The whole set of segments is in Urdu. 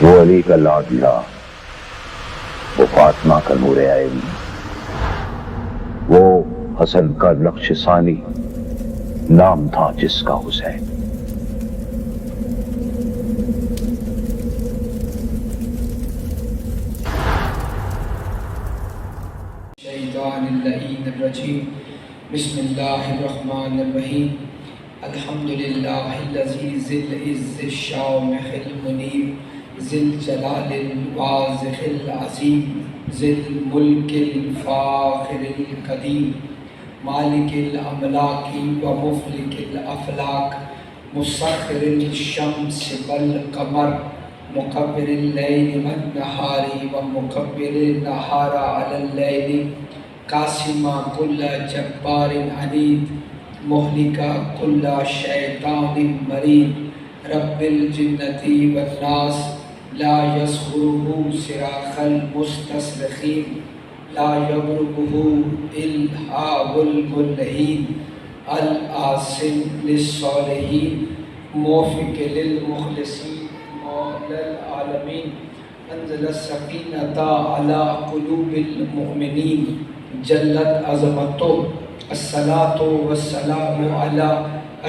وہ علی کا لاڈلا، وہ فاطمہ کا نور عین، وہ حسن کا نقش ثانی، نام تھا جس کا حسین۔ الشیطان اللعین الرجیم، بسم اللہ الرحمن الرحیم، الحمدللہ الذی ذی العز الشامخ المنیب، ذی الجلال الواضح العظیم، ذی الملک الفاخر القدیم، مالک الاملاک و مفلک الافلاک، مسخر الشمس والقمر، مکبر اللیل والنہار و مکبر النہار علی اللیل، قاسم کل جبار عنید، مہلک کل شیطان مرید، رب الجنۃ والناس، لا یسخرہ صراخ المستصرخین، لا یضربہ الہاب الملحین، العاصم للصالحین، موفق للمخلصین، مولا العالمین، انزل السکینۃ علی قلوب المؤمنین، جلت عظمتہ، الصلاۃ والسلام علی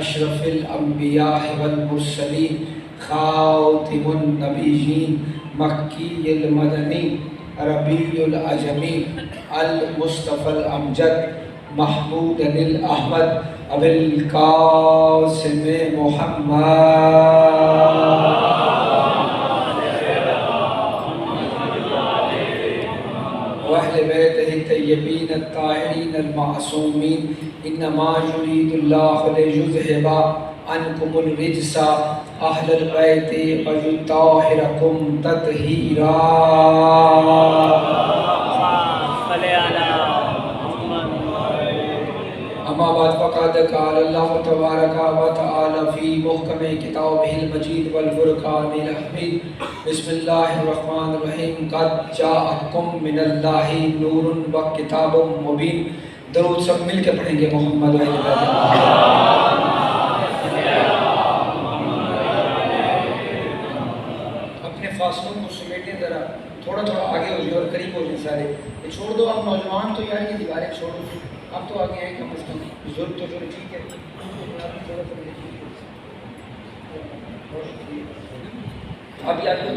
اشرف الانبیاء والمرسلین، خاتم النبیین، مکی المدنی، ربیع العجمی، المصطفی الامجد، محمود الاحمد، ابو القاسم محمد، وأهل بيته الطيبين الطاهرين المعصومين، إنما يريد الله ليذهب عنكم الرجس أهل البيت ويطهركم تطهيرا۔ اما بعد فقد قال اللہ تبارک و تعالی فی محکم کتابہ المجید والفرقان الحمید، بسم اللہ الرحمن الرحیم، قد جاءکم من اللہ نور و کتاب مبین۔ درود سب مل کے پڑھیں گے محمد و اپنے فاصلوں کو سمیٹیں، ذرا تھوڑا تھوڑا آگے ہو جائے اور قریب ہو جائیں سارے۔ یہ چھوڑ دو آپ نوجوان تو یار، یہ دیواریں چھوڑ دو، اب تو آگے ہیں کم از کم، بزرگ تو جو ٹھیک ہے، اب یاد ہو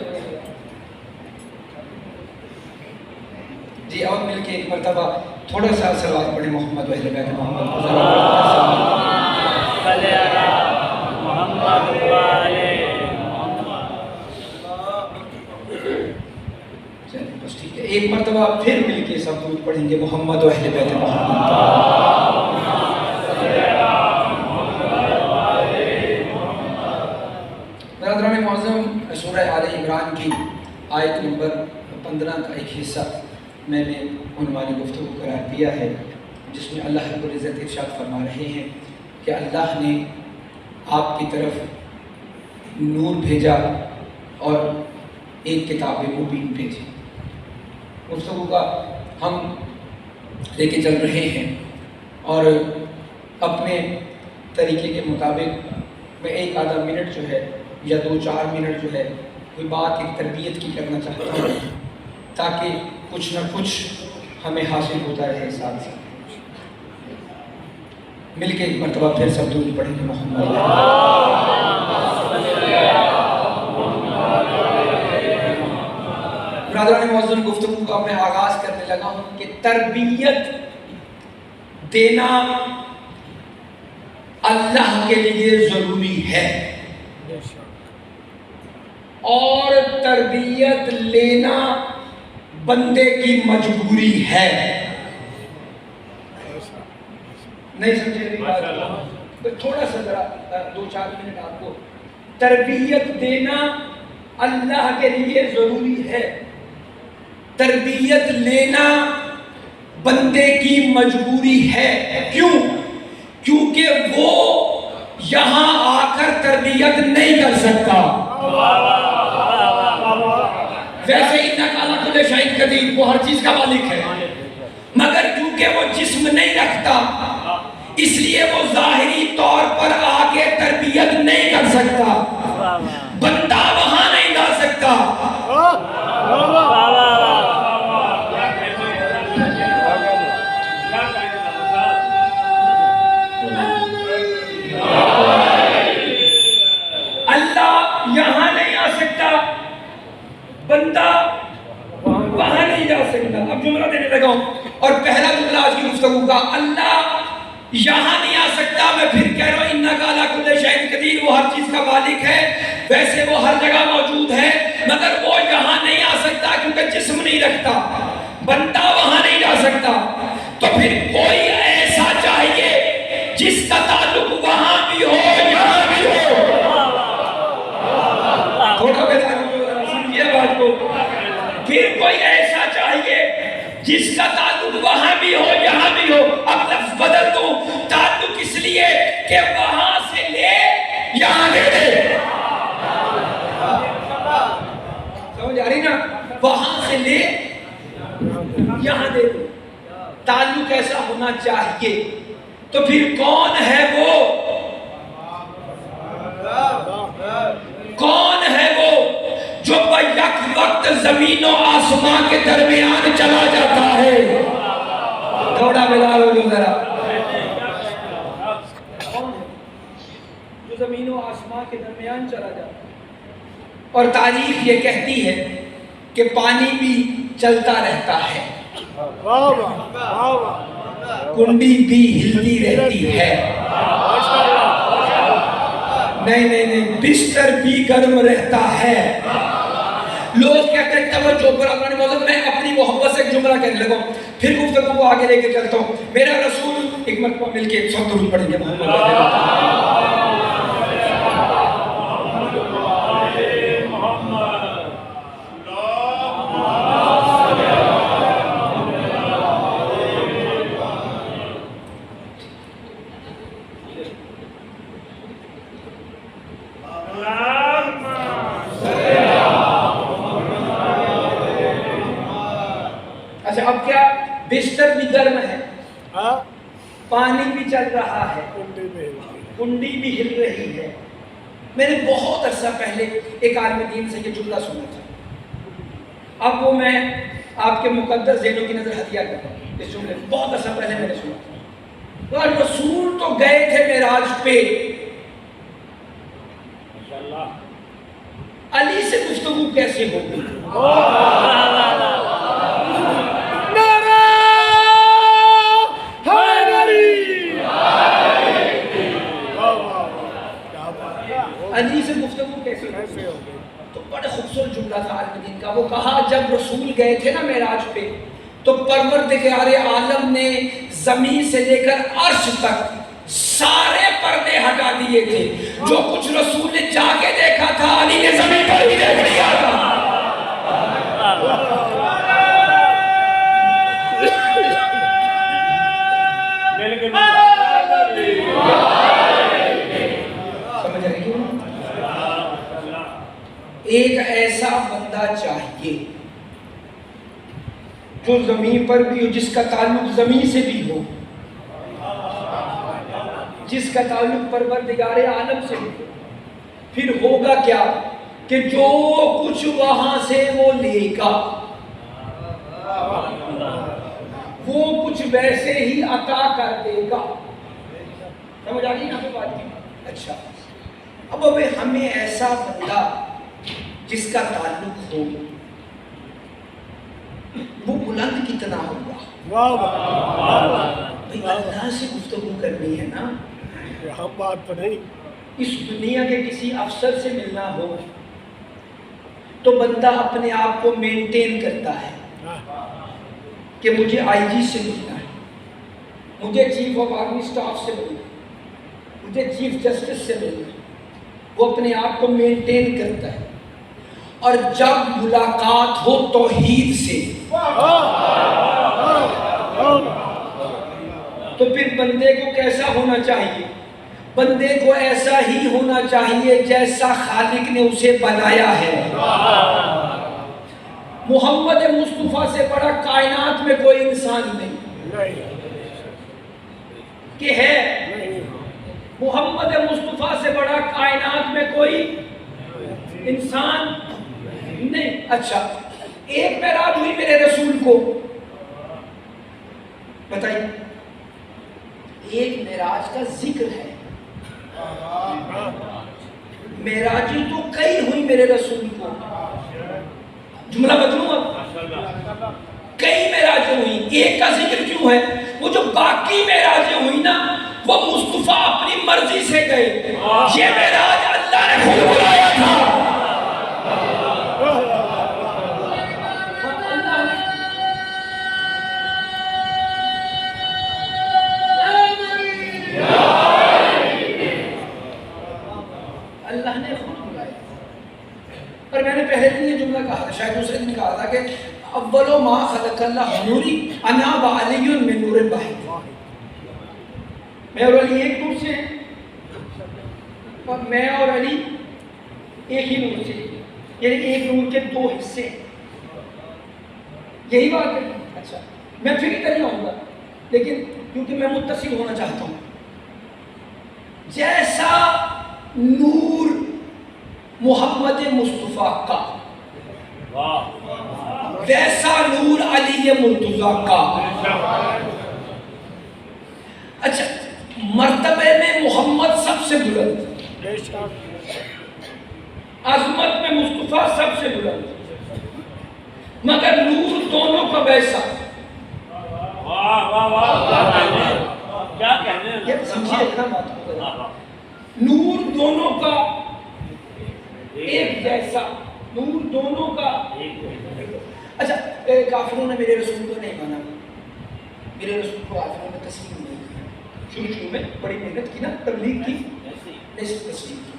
جی، اور مل کے ایک مرتبہ تھوڑا سا صلوات پڑھیں محمد و اہل بیت محمد کو ذرا بس ٹھیک ہے، ایک مرتبہ پھر مل کے سب درود پڑھیں گے محمد و اہل بیت محمد۔ برادران معظم، سورہ آل عمران کی آیت نمبر 15 کا ایک حصہ میں نے عنوان گفتگو قرار دیا ہے، جس میں اللہ رب العزت ارشاد فرما رہے ہیں کہ اللہ نے آپ کی طرف نور بھیجا اور ایک کتاب مبین بھیجی۔ گفتگو کا ہم لے کے چل رہے ہیں اور اپنے طریقے کے مطابق میں ایک آدھا منٹ جو ہے یا 2-4 منٹ جو ہے کوئی بات ایک تربیت کی کرنا چاہتا ہوں، تاکہ کچھ نہ کچھ ہمیں حاصل ہوتا رہے ساتھ ساتھ۔ مل کے ایک مرتبہ پھر سب درود پڑھیں گے محمد۔ برادران معظم، گفتگو کا میں آغاز کرنے لگا ہوں کہ تربیت دینا اللہ کے لیے ضروری ہے اور تربیت لینا بندے کی مجبوری ہے۔ نہیں سمجھے میری بات؟ تھوڑا سا ذرا 2-4 منٹ آپ کو، تربیت دینا اللہ کے لیے ضروری ہے، تربیت لینا بندے کی مجبوری ہے۔ کیوں؟ کیونکہ وہ یہاں آ کر تربیت نہیں کر سکتا۔ ویسے انک علی کل شیء قدیر، وہ ہر چیز کا مالک ہے، مگر کیونکہ وہ جسم نہیں رکھتا اس لیے وہ ظاہری طور پر آ کے تربیت نہیں کر سکتا، بندہ وہاں نہیں لا سکتا، بندہ وہاں نہیں جا سکتا. اب جملہ دینے لگا ہوں اور پہلا جملہ آج کی گفتگو کا, اللہ یہاں نہیں آ سکتا. میں پھر کہہ رہا ہوں انک علی کل شیء قدیر, وہ ہر چیز کا مالک ہے, ویسے وہ ہر جگہ موجود ہے, مگر وہ یہاں نہیں آ سکتا کیونکہ جسم نہیں رکھتا. بندہ وہاں نہیں جا سکتا, تو پھر کوئی ایسا چاہیے جس کا تعلق وہاں بھی ہو یہاں بھی ہو. تھوڑا بیدار سمجھیے بات کو. پھر کوئی ایسا چاہیے جس کا تعلق وہاں بھی ہو یہاں بھی ہو. اب لفظ بدل دوں, تعلق اس لیے کہ وہاں سے لے یہاں دے دے. سمجھ آ رہی نا, وہاں سے لے یہاں دے دے. تعلق ایسا ہونا چاہیے. تو پھر کون ہے وہ, کون ہے وہ جو بیک وقت زمین و آسمان کے درمیان چلا جاتا ہے؟ تھوڑا بلال ہو جو ذرا. کون ہے جو زمین و آسمان کے درمیان چلا جاتا ہے؟ اور تاریخ یہ کہتی ہے کہ پانی بھی چلتا رہتا ہے, کنڈی بھی ہلتی رہتی ہے, نہیں بستر بھی گرم رہتا ہے. لوگ کہتے ہیں توجہ پر اپنے موضوع میں اپنی محبت سے ایک جملہ کہنے لگا, پھر گفتگو کو آگے لے کے چلتا ہوں. میرا رسول, ایک مرتبہ مل کے سب درود پڑھیں گے محمد. اچھا اب کیا, بستر بھی گرم ہے, پانی بھی چل رہا ہے, کنڈی بھی ہل رہی ہے. میں نے بہت عرصہ پہلے ایک عالم دین سے یہ جملہ سنا تھا. اب وہ میں آپ کے مقدس ذہنوں کی نظر ہدیہ کرتا ہوں. اس جملے بہت عرصہ پہلے میں نے سنا تھا. اور رسول تو گئے تھے معراج پہ, علی سے گفتگو کیسے ہوگی؟ علی سے گفتگو کیسے ہوگی؟ تو بڑا خوبصورت جملہ تھا عالم دین کا. وہ کہا جب رسول گئے تھے نا معراج پہ, تو پروردگار عالم نے زمین سے لے کر عرش تک سارے پردے ہٹا دیے تھے. جو کچھ رسول نے جا کے دیکھا تھا, علی نے زمین پر ہی دیکھ لیا تھا. سمجھ رہی ہو؟ ایک ایسا بندہ چاہیے جو زمین پر بھی ہو, جس کا تعلق زمین سے بھی ہو, جس کا تعلق پروردگار عالم سے بھی ہو. پھر ہوگا کیا کہ جو کچھ وہاں سے وہ لے گا, وہ کچھ ویسے ہی عطا کر دے گا. سمجھ آ گئی نا بات کی؟ اچھا, اب ہمیں ایسا بندہ جس کا تعلق ہو, وہ بلند کتنا ہوگا؟ بھئی اللہ سے گفتگو کرنی ہے نا, بات تو نہیں. اس دنیا کے کسی افسر سے ملنا ہو تو بندہ اپنے آپ کو مینٹین کرتا ہے کہ مجھے آئی جی سے ملنا ہے, مجھے چیف آف آرمی سٹاف سے ملنا ہے, مجھے چیف جسٹس سے ملنا ہے. وہ اپنے آپ کو مینٹین کرتا ہے. اور جب ملاقات ہو توحید سے تو پھر بندے کو کیسا ہونا چاہیے؟ بندے کو ایسا ہی ہونا چاہیے جیسا خالق نے اسے بنایا ہے. محمد مصطفیٰ سے بڑا کائنات میں کوئی انسان نہیں کہ ہے. محمد مصطفیٰ سے بڑا کائنات میں کوئی انسان نہیں. اچھا, ایک معراج ہوئی میرے رسول کو, بتائیے, ایک معراج کا ذکر ہے. معراجیں تو کئی ہوئی میرے رسول کو. جملہ بدلوں اب، کئی معراجیں ہوئی، ایک کا ذکر کیوں ہے؟ وہ جو باقی معراجیں ہوئی نا وہ مصطفیٰ اپنی مرضی سے گئے، یہ معراج اللہ نے خود بلایا تھا۔ اللہ نے خود بلایا، پر میں نے پہلے دن یہ جملہ کہا تھا، شاید دوسرے دن کہا تھا کہ اول ما خلق اللہ نوری انا و علی من نور واحد، میں اور علی ایک نور سے ہیں، اور میں اور علی ایک ہی نور سے ہیں، یعنی ایک نور کے دو حصے، یہی بات ہے۔ اچھا میں پھر ادھر ہی آؤں گا، لیکن کیونکہ میں متصل ہونا چاہتا ہوں، جیسا نور محمد مصطفیٰ کا ویسا نور علی مرتضیٰ کا۔ اچھا مرتبے میں محمد سب سے بلند، عظمت میں مصطفیٰ سب سے بلند، مگر نور دونوں کا ویسا۔ یہ سمجھیے اتنا بات ہوگا، نور دونوں کا ایک جیسا، نور دونوں کا۔ اچھا کافروں نے میرے رسول کو نہیں مانا، میرے رسول کو کافروں نے تسلیم نہیں کیا، شروع میں بڑی محنت کی نا، تبلیغ کی، نہیں تسلیم کی۔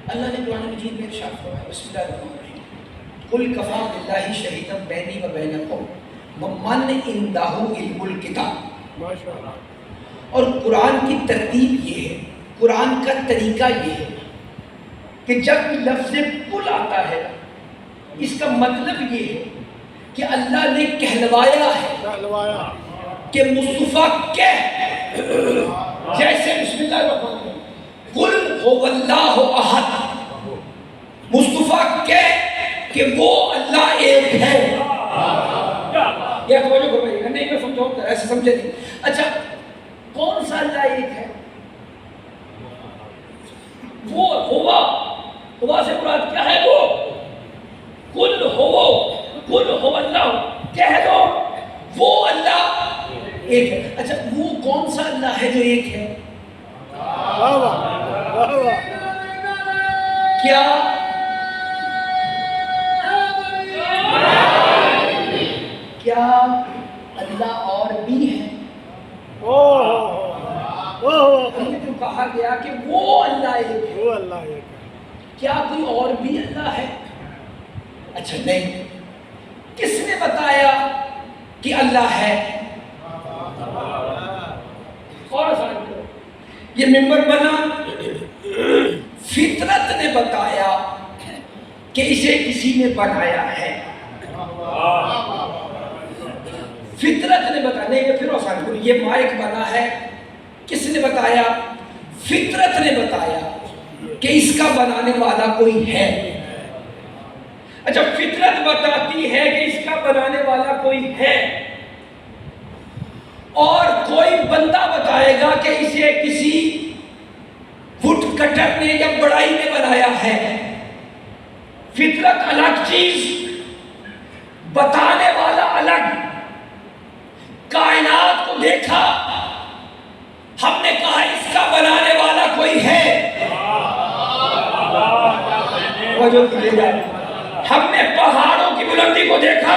اللہ نے قرآن مجید میں ارشاد فرمایا، بسم اللہ الرحمن الرحیم، قل کفی باللہ شہیدا بینی و بینکم ومن عندہ علم الکتاب۔ اور قرآن کی ترتیب یہ ہے، قرآن کا طریقہ یہ ہے کہ جب لفظ قل آتا ہے اس کا مطلب یہ ہے کہ اللہ نے کہلوایا ہے کہ مصطفیٰ کہہ، جیسے بسم اللہ الرحمن الرحیم قل هو اللہ احد، مصطفیٰ کہہ کہ وہ اللہ ایک ہے۔ یہ توجہ فرمائیے، نہیں میں سمجھاؤں گا، ایسے سمجھے نہیں۔ اچھا کون سا اللہ ایک ہے؟ وہ ہوا، ہوا سے مراد کیا ہے؟ وہ کل ہو اللہ، کہہ دو وہ اللہ ایک ہے۔ اچھا وہ کون سا اللہ ہے جو ایک ہے؟ کیا کیا اللہ اور بھی ہے؟ جو کہا گیا کہ وہ اللہ ایک ہے، کیا کوئی اور بھی اللہ ہے؟ اچھا نہیں، کس نے بتایا کہ اللہ ہے؟ اور آسان کرو، یہ ممبر بنا، فطرت نے بتایا کہ اسے کسی نے بنایا ہے، فطرت نے بتایا، نہیں یہ پھر آسان کرو، یہ مائک بنا ہے، کس نے بتایا؟ فطرت نے بتایا کہ اس کا بنانے والا کوئی ہے۔ اچھا فطرت بتاتی ہے کہ اس کا بنانے والا کوئی ہے، اور کوئی بندہ بتائے گا کہ اسے کسی وڈ کٹر نے یا بڑائی نے بنایا ہے۔ فطرت الگ چیز، بتانے والا الگ۔ کائنات کو دیکھا، ہم نے کہا اس کا بنانے والا کوئی ہے، ہم نے پہاڑوں کی بلندی کو دیکھا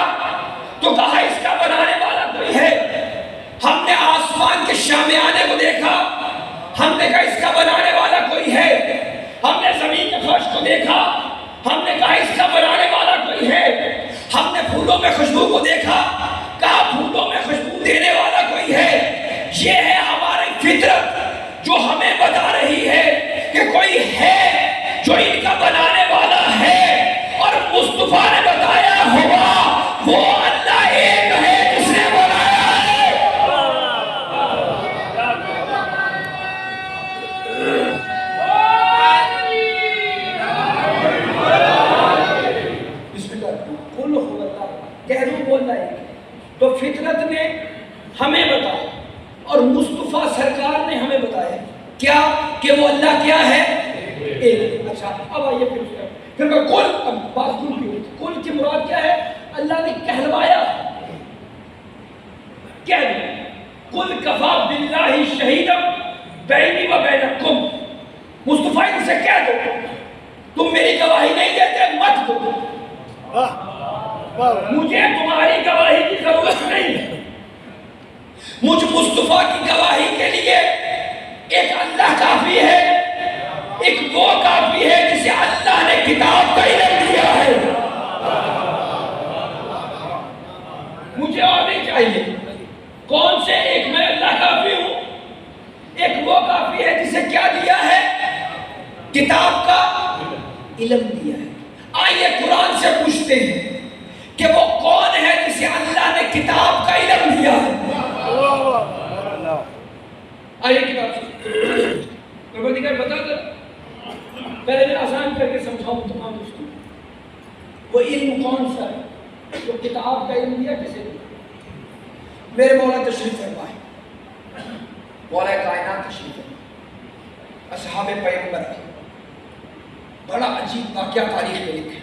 تو کہا اس کا بنانے والا کوئی ہے، ہم نے آسمان کے شامیانے کو دیکھا، ہم نے کہا اس کا بنانے والا کوئی ہے، ہم نے زمین کے فرش کو دیکھا، ہم نے کہا اس کا بنانے والا کوئی ہے، ہم نے پھولوں میں خوشبو کو دیکھا، کہا پھولوں میں خوشبو دینے والا کوئی ہے۔ یہ ہے ہماری فطرت جو ہمیں بتا رہی ہے کہ کوئی ہے جو ان کا بنانے والا ہے، اور مصطفیٰ نے بتایا ہوا وہ اللہ ایک ہے جس نے بنایا ہے۔ بسم اللہ قل هو اللہ، کہہ دو وہ اللہ ایک ہے۔ تو فطرت نے ہمیں بتایا اور مصطفیٰ سرکار نے ہمیں بتایا کیا کہ وہ اللہ کیا ہے؟ ایک۔ اچھا اب آئیے پھر میں کل اب بات دور کی گواہی نہیں دیتے مت دو، مجھے تمہاری گواہی کی ضرورت نہیں ہے، مجھ مصطفیٰ کی گواہی کے لیے ایک اللہ کافی ہے، ایک وہ کافی ہے جسے اللہ نے کتاب کا علم دیا ہے، مجھے اور نہیں چاہیے۔ کون سے؟ ایک میں اللہ کافی ہوں، ایک وہ کافی ہے جسے کیا دیا ہے؟ کتاب کا علم دیا ہے۔ آئیے قرآن سے پوچھتے ہیں کہ وہ کون ہے جسے اللہ نے کتاب کا علم دیا ہے؟ آئیے کتاب سے پروردگار بتا دے، پہلے میں آسان کر کے سمجھاؤں تمام دوستوں، وہ علم کون سا ہے جو کتاب کا علم دیا؟ کسے دیا؟ میرے مولا تشریف فرمائے، مولا کائنات تشریف فرمائے، اصحاب پیغمبر کی بڑا عجیب واقعہ تاریخ میں لکھا ہے۔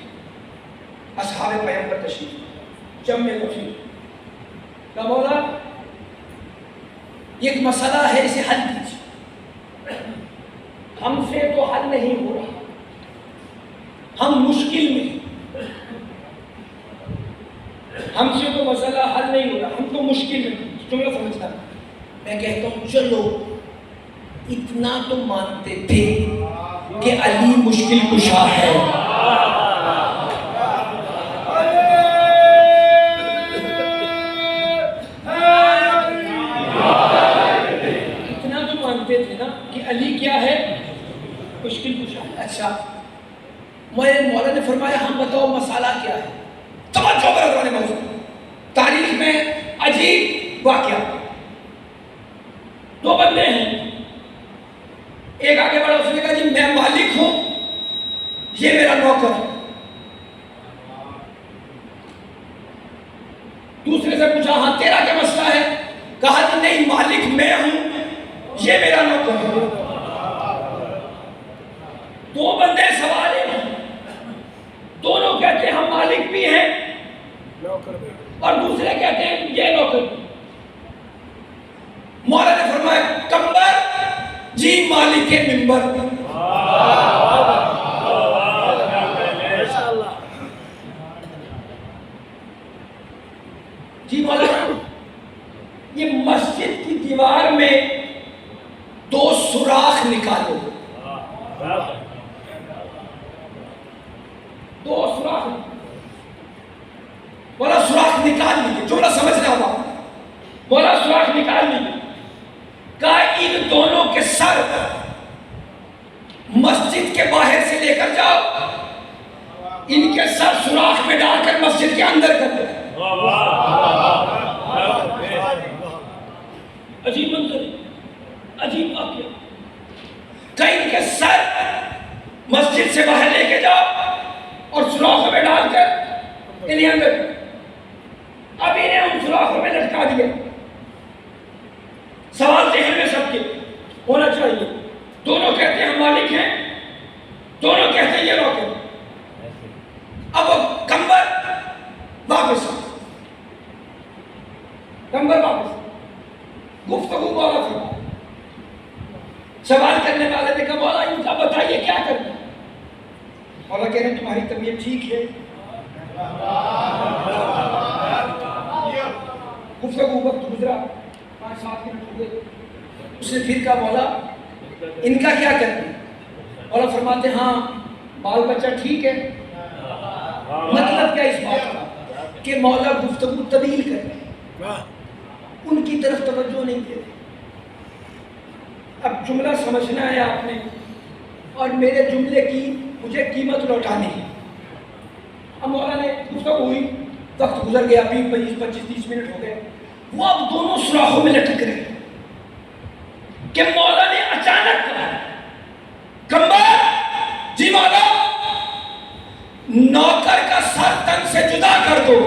اصحاب پیغمبر تشریف جمع غفیر، کہ مولا یہ ایک مسئلہ ہے، اسے حل کیجیے، ہم سے تو حل نہیں ہو رہا، ہم مشکل میں ہیں، ہم سے تو مسئلہ حل نہیں ہو رہا، ہم تو مشکل میں ہیں۔ جملہ سمجھتا میں کہتا ہوں چلو اتنا تو مانتے تھے کہ علی مشکل کشا ہے، اتنا تو مانتے تھے نا کہ علی کیا ہے؟ مشکل کشا ہے۔ اچھا میرے مولا نے فرمایا ہم بتاؤ مسئلہ کیا ہے؟ توجہ برادران موضوع، تاریخ میں عجیب واقعہ، دو بندے ہیں، ایک آگے بڑھا، اس نے کہا جی میں مالک ہوں، یہ میرا نوکر ہے۔ دوسرے سے پوچھا ہاں تیرا کیا مسئلہ ہے؟ کہا جی نہیں مالک میں ہوں، یہ میرا نوکر ہے۔ دو بندے سوال ہیں، دونوں کہتے ہیں ہم مالک بھی ہیں اور دوسرے کہتے ہیں یہ نوکر۔ مولا نے فرمایا کمبر جی مالک کے منبر، جی مولا یہ مسجد کی دیوار میں دو سوراخ نکالو، دو سوراخ، مولا سوراخ نکال لیجیے، جملہ سمجھنا ہوگا، مولا سوراخ نکال لیجیے، کہا ان دونوں کے سر مسجد کے باہر سے لے کر جاؤ، ان کے سر سوراخ میں ڈال کر مسجد کے اندر کر دو۔ عجیب منظر، عجیب واقعہ، کہ ان کے سر مسجد سے باہر لے کے جاؤ اور سوراخ میں ڈال کر انہیں اندر، اب انہیں ان سوراخوں میں لٹکا دیا۔ سوال ذہن میں سب کے ہونا چاہیے، دونوں کہتے ہیں ہم مالک ہیں، دونوں کہتے ہیں یہ نوکر۔ اب وہ کمبر واپس آ، کمبر واپس، گفتگو مولا فرما، سوال کرنے والے نے کہا مولا ان کا بتائیے کیا کرنا؟ مولا کہہ رہے ہیں تمہاری طبیعت ٹھیک ہے؟ گفتگو وقت گزرا، 5-7 منٹ ہو گئے، اس نے پھر کہا مولا ان کا کیا کرنا؟ مولا فرماتے ہاں بال بچہ ٹھیک ہے۔ مطلب کیا اس بات کا کہ مولا گفتگو طویل کر رہے ہیں، ان کی طرف توجہ نہیں دے رہے۔ اب جملہ سمجھنا ہے آپ نے اور میرے جملے کی مجھے قیمت لوٹانی ہے۔ اب مولا نے گفتگو ہوئی، وقت گزر گیا، 20-25-30 منٹ ہو گئے، وہ اب دونوں سوراخوں میں لٹک رہے کہ مولا نے اچانک کہا کمبر جی مولا نوکر کا سر تن سے جدا کر دو۔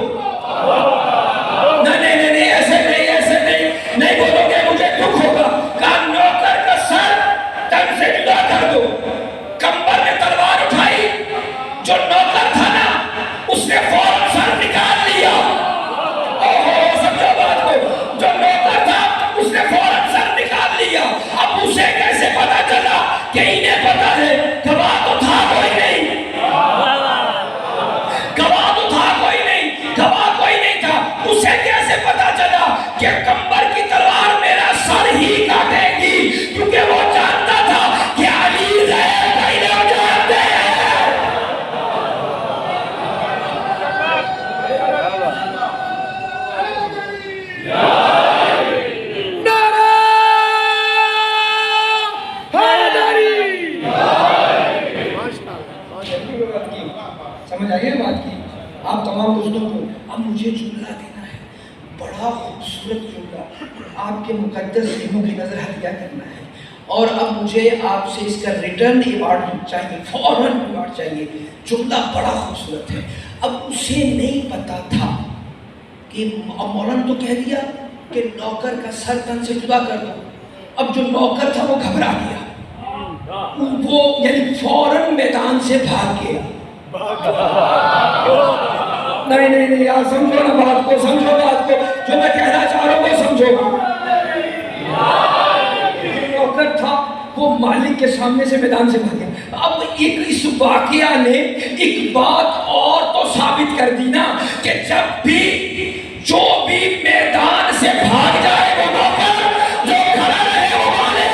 نہیں ایسے نہیں بولو گے مجھے دکھ ہوگا، کہا نوکر کا سر تن سے جدا کر دو۔ کمبر نے تلوار اٹھائی، جو نوکر تھا نا اس نے فوراً سر نکال لیا۔ سمجھو بات کو، جو نوکر تھا اس نے فوراً سر نکال لیا۔ اب اسے کیسے پتا چلا کہ انہیں پتا ہے گواہ تو تھا کوئی نہیں؟ سمجھ آئی ہے بات کی؟ آپ تمام دوستوں کو اب مجھے جملہ دینا ہے، بڑا خوبصورت جملہ، آپ کے مقدس ذہنوں کی نظر ہتھیا کرنا ہے، اور اب مجھے آپ سے اس کا ریٹرن ایوارڈ چاہیے، فوراً ایوارڈ چاہیے۔ جملہ بڑا خوبصورت ہے۔ اب اسے نہیں پتا تھا کہ مولانا تو کہہ دیا کہ نوکر کا سر تن سے جدا کر دو، اب جو نوکر تھا وہ گھبرا گیا، وہ یعنی فوراً میدان سے بھاگ گیا۔ نہیں نہیں نہیں یار، سمجھو نا بات کو، سمجھو بات کو، جو میں کہنا چاہ رہا ہوں وہ سمجھو۔ نوکر تھا وہ مالک کے سامنے سے میدان سے بھاگ گیا۔ اب ایک اس واقعہ نے ایک بات اور تو ثابت کر دی نا کہ جب بھی جو بھی میدان سے بھاگ جائے وہ نوکر، جو کھڑا رہے وہ مالک۔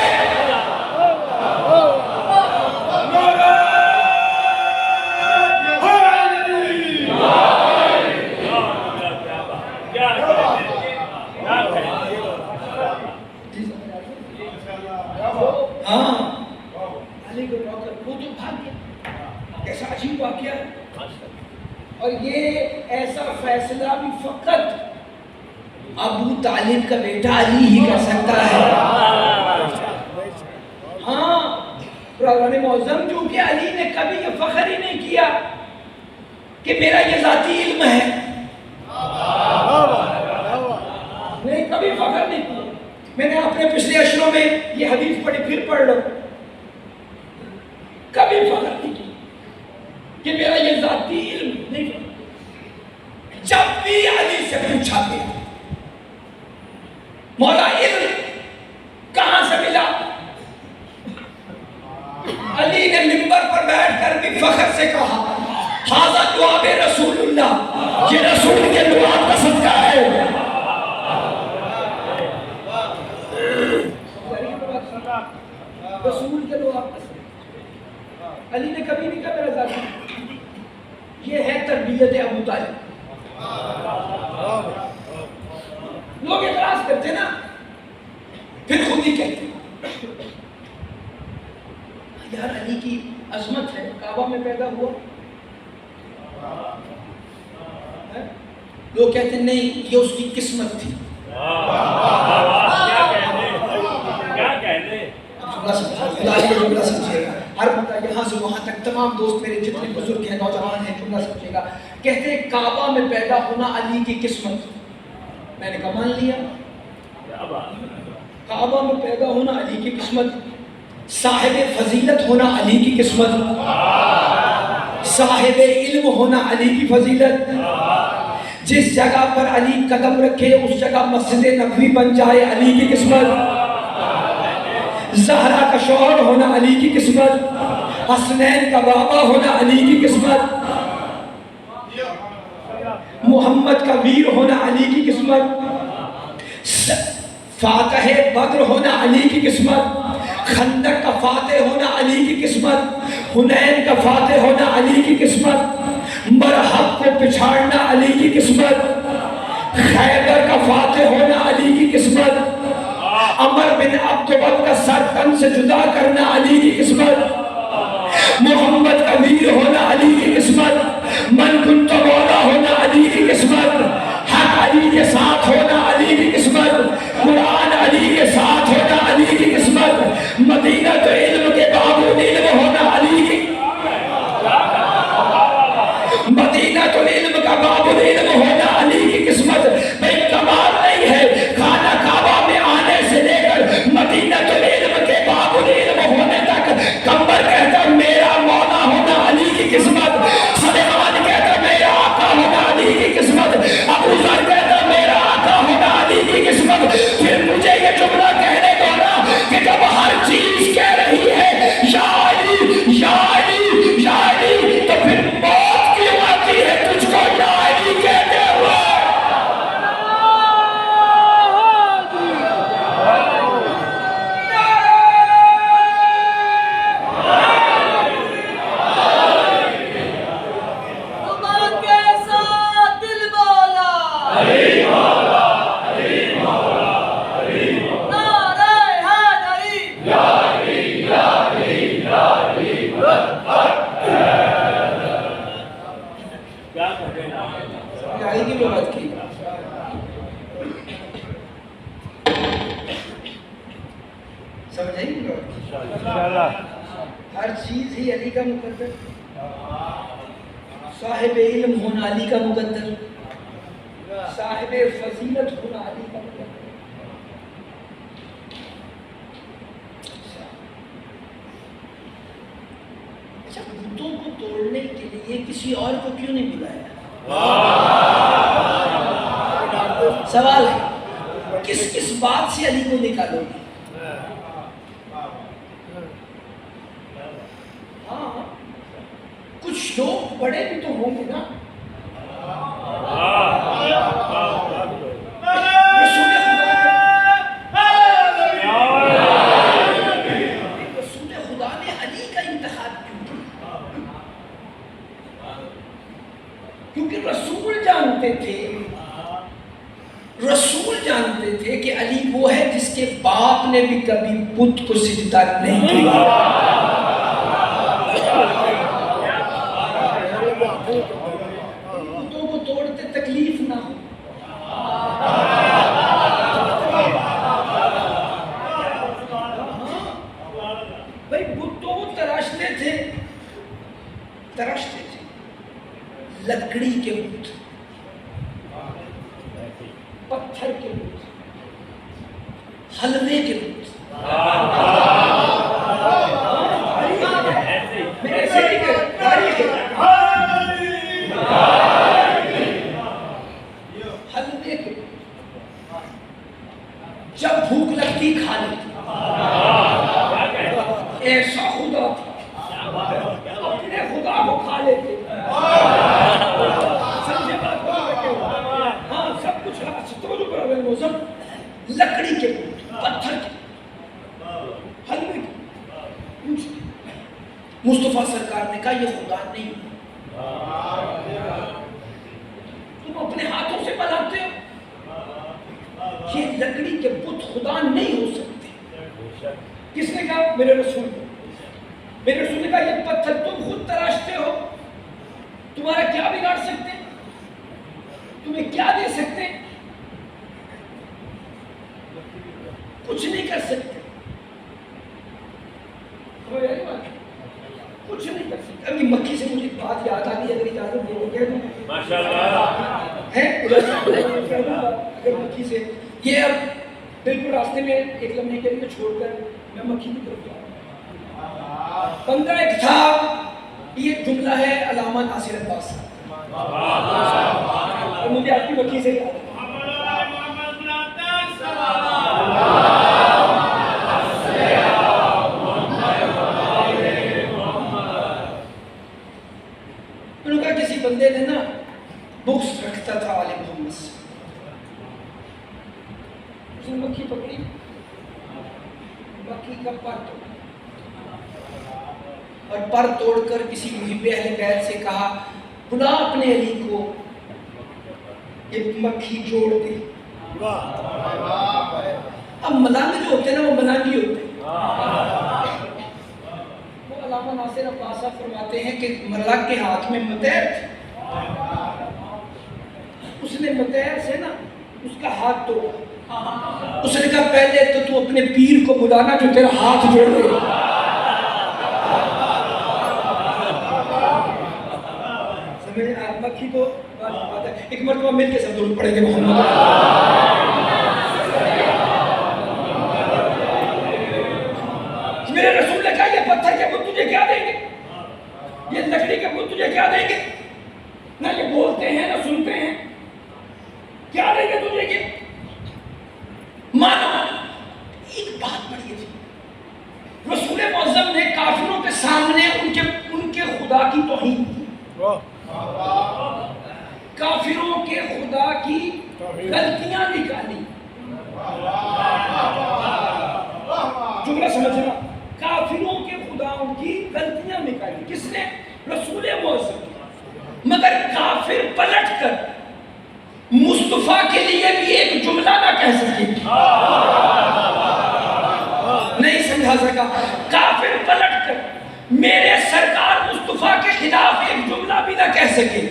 ہاں علی کو نوکر وہ تو بھاگ گیا، ایسا عجیب واقعہ ہے۔ اور یہ ایسا فیصلہ بھی فقط ابو طالب کا بیٹا علی ہی کر سکتا ہے۔ ہاں قرآن معظم چونکہ علی نے کبھی یہ فخر ہی نہیں کیا کہ میرا یہ ذاتی علم ہے، نہیں کبھی فخر نہیں کیا۔ میں نے اپنے پچھلے اشروں میں یہ حدیث پڑھی، پھر پڑھ لو، کبھی فخر نہیں کی کہ میرا یہ ذاتی علم نہیں۔ جب بھی علی سے پوچھا گیا مولا علم کہاں سے ملا، علی نے منبر پر بیٹھ کر بھی فخر سے کہا ھذا دعاب رسول اللہ، یہ رسول کے دعا کا صدقہ ہے۔ رسول کے دعا کا صدقہ، علی نے کبھی نہیں کہا میرا ذاتی۔ یہ ہے تربیت ابو طالب۔ لوگ اعتراض کرتے نا، پھر خود ہی کہتے یار علی کی عظمت ہے، کعبہ میں پیدا ہوا۔ لوگ کہتے ہیں نہیں یہ اس کی قسمت تھی۔ جملہ سمجھیے گا، ہر بندہ یہاں سے وہاں تک، تمام دوست میرے جتنے بزرگ ہیں، نوجوان ہیں، جملہ سمجھے گا۔ کہتے ہیں کعبہ میں پیدا ہونا علی کی قسمت۔ میں نے کہا مان لیا، کعبہ میں پیدا ہونا علی کی قسمت، صاحب فضیلت ہونا علی کی قسمت، صاحب علم ہونا علی کی فضیلت، جس جگہ پر علی قدم رکھے اس جگہ مسجد نبوی بن جائے علی کی قسمت، زہرا کا شوہر ہونا علی کی قسمت، حسنین کا بابا ہونا علی کی قسمت، محمد کا ویر ہونا علی کی قسمت، فاتح بدر ہونا علی کی قسمت، خندق کا فاتح ہونا علی کی قسمت، حنین کا فاتح ہونا علی کی قسمت، مرحب کو پچھاڑنا علی کی قسمت، خیبر کا فاتح ہونا علی کی قسمت، عمر بن عبدالعزیز کا سر تن سے جدا کرنا علی کی قسمت، محمد کا ویر ہونا علی کی قسمت، من کنت مولا ہونا علی کی قسمت، حق علی کے ساتھ ہونا علی کی قسمت، قرآن علی کے ساتھ ہونا علی کی قسمت، مدینہ تو علم کے بابود علم ہونا علی کی، مدینہ تو علم کا بابود علم ہونا علی کی قسمت۔ بھئی کمال نہیں ہے خانہ کعبہ میں آنے سے لے کر مدینہ تو علم کے بابود علم ہونے تک، کمبر کہتا میرا مولا ہونا علی کی قسمت، سلیمان کہتا میرا آقا ہونا علی کی قسمت، ابو ذر کہتا میرا آقا ہونا علی کی قسمت۔ پھر مجھے یہ جملہ کہنے کو نا کہ جب ہر چیز کہہ رہی ہے یا علی یا علی یا علی، تو پھر موت کیوں آتی ہے تجھ کو یا علی کہتے ہوئے؟ آئے گی بات کی سمجھ آئی گی ہر چیز ہی علی کا مقدر، صاحب علم ہونا علی کا مقدر، صاحب فضیلت ہونا علی کا مقدر۔ اچھا بتوں کو توڑنے کے لیے کسی اور کو کیوں نہیں بلایا؟ سوال ہے کس بات سے علی کو نکالو گے؟ ہاں کچھ لوگ بڑے بھی تو ہوں گے نا۔ رسول خدا نے علی کا انتخاب کیوں کیا؟ کیونکہ رسول جانتے تھے کہ علی وہ ہے جس کے باپ نے بھی کبھی بت کو سجدہ نہیں کیا۔ بتوں کو توڑتے تکلیف نہ ہو، بھائی بتوں کو تراشتے تھے لکڑی کے بت، پتھر کے بت، حلوے کے بت۔ حلوے کے جب بھوک لگتی کھا لیتی، ایسا خدا تھا اپنے خدا کو کھا لیتے۔ سمجھے بات کو؟ ہاں سب کچھ لکڑی کے بت، پتھر کے، حلوے کے۔ مصطفیٰ سرکار نے کہا یہ خدا نہیں، تم اپنے ہاتھوں سے بناتے ہو، یہ لکڑی کے بت خدا نہیں ہو سکتے۔ کس نے کہا؟ میرے رسول نے کہا یہ پتھر تم خود تراشتے ہو، تمہارا کیا بگاڑ سکتے ہیں؟ تمہیں کیا دے سکتے ہیں؟ کچھ نہیں کر سکتے، کچھ نہیں کر سکتے۔ ابھی مکی سے مجھے بات یاد آ گئی، اگر اجازت دے گے تو ماشاءاللہ ہے اگر مکی سے یہ اب بالکل راستے میں ایک لمحے کے لیے چھوڑ کر میں مکی کی طرف جاؤں۔ بندہ ایک تھا، یہ جملہ ہے علامہ ناصر عباس، اور مجھے آپ کی مکی سے یاد ہے۔ کسی بندے نے نا بغض رکھتا تھا آل محمد سے، اس نے مکھی پکڑی، مکھی کا پر توڑا اور پر توڑ کر کسی محب اہل بیت سے کہا بلا اپنے علی کو، یہ مکھی جوڑ دے۔ اب ملانگ جو ہوتے ہیں نا وہ ملانگی ہوتے ہیں۔ وہ علامہ ناصر عباس فرماتے ہیں کہ ملک کے ہاتھ میں متیر تھی، اس نے متیر سے نا اس کا ہاتھ توڑا، اس نے کہا پہلے تو تو اپنے پیر کو بلانا جو تیرا ہاتھ جوڑ دے۔ سمجھے آپ مکھی کو بات ہے۔ ایک مرتبہ مل کے سب درود پڑھیں گے محمد۔ میرے رسول نے کہا یہ پتھر کے بت تجھے کیا دیں گے، یہ لکڑی کے بت تجھے کیا دیں گے؟ نہ یہ بولتے ہیں نہ سنتے ہیں، کیا دیں گے تجھے یہ؟ مانو ایک بات بڑی عجیب، رسول معظم نے کافروں کے سامنے ان کے خدا کی توہین کی، کافروں کے خدا کی غلطیاں نکالی۔ جملہ سمجھنا، کافروں کے خداؤں کی غلطیاں نکالی کس نے؟ رسول معظم۔ مگر کافر پلٹ کر مصطفیٰ کے لیے بھی ایک جملہ نہ کہہ سکے، نہیں سمجھا سکا۔ کافر پلٹ کر میرے سرکار مصطفیٰ کے خلاف ایک جملہ بھی نہ کہہ سکے۔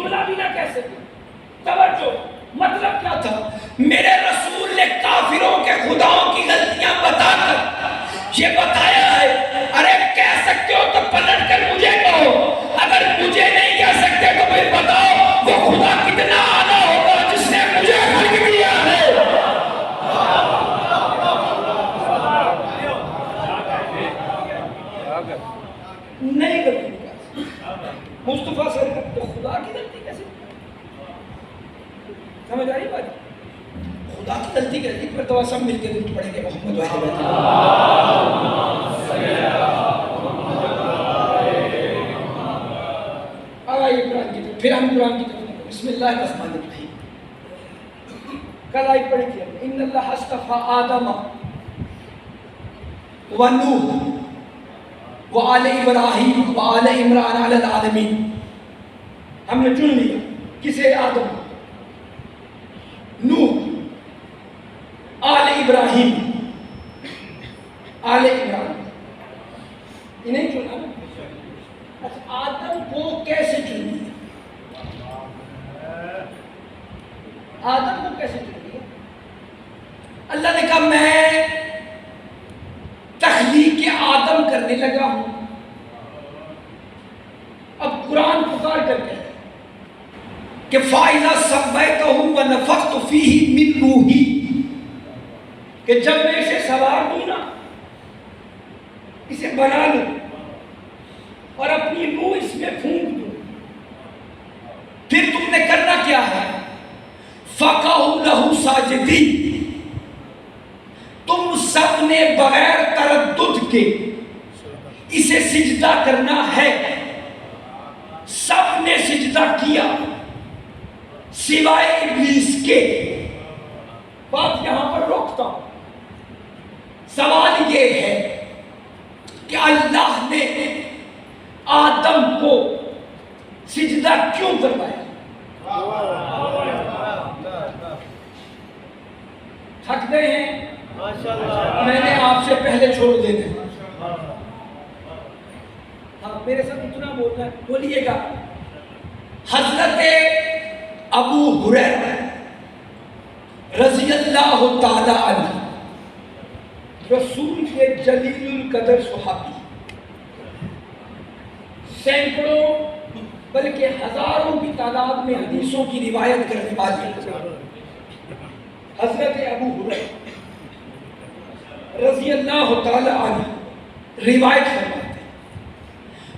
جملہ بھی نہ کہہ سکے. توجہ مطلب کیا تھا؟ میرے رسول نے کافروں کے خداؤں کی غلطیاں بتا کر یہ بتایا ہے ارے کہہ سکتے ہو تو پلٹ کر مجھے کہو, اگر مجھے نہیں کہہ سکتے تو پھر بتاؤ وہ خدا کتنا اعلیٰ ہوگا جس نے مجھے خلق کیا ہے. نہیں غلطی نہیں مصطفیٰ صلی اللہ علیہ وسلم تو خدا کی غلطی کیسے سمجھ آئی بات؟ خدا کی غلطی کیسے؟ پھر تو سب مل کے درود پڑھیں گے محمد وحید آئیے قرآن کی طرف. پھر ہم قرآن کی طرف بسم اللہ الرحمن الرحیم. کل آئی پڑھی تھی ان اللہ اصطفیٰ آدم و نوح وآل ابراہیم وآل عمران علی العالمین. ہم نے چن لیا کسے؟ آدم, نوح, آل ابراہیم, آل عمران, انہیں چنا. اچھا آدم کو کیسے چن لیا؟ آدم کو کیسے چن لیا؟ اللہ نے کہا میں تخلیق آدم کرنے لگا ہوں. اب قرآن پکار کر کے کہ فَإِذَا سَوَّيْتُهُ وَنَفَخْتُ فِيهِ مِن رُوحِي, کہ جب میں اسے سوار دوں نا, اسے بنا لوں اور اپنی روح اس میں پھونک دوں, پھر تم نے کرنا کیا ہے؟ فَقَعُوا لَهُ سَاجِدِينَ, تم سب نے بغیر تردد کے اسے سجدہ کرنا ہے. سب نے سجدہ کیا سوائے ابلیس کے. بات یہاں پر روکتا ہوں. سوال یہ ہے کہ اللہ نے آدم کو سجدہ کیوں کروایا؟ تھک گئے ہیں؟ میں نے آپ سے پہلے چھوڑ دینا. ہاں میرے ساتھ اتنا بولنا ہے, بولیے گا. حضرت ابو ہریرہ رضی اللہ تعالی عنہ رسول کے جلیل القدر صحابی, سینکڑوں بلکہ ہزاروں کی تعداد میں حدیثوں کی روایت کرنے والے حضرت ابو ہریرہ رضی اللہ تعالی عنہ روایت فرماتے ہیں.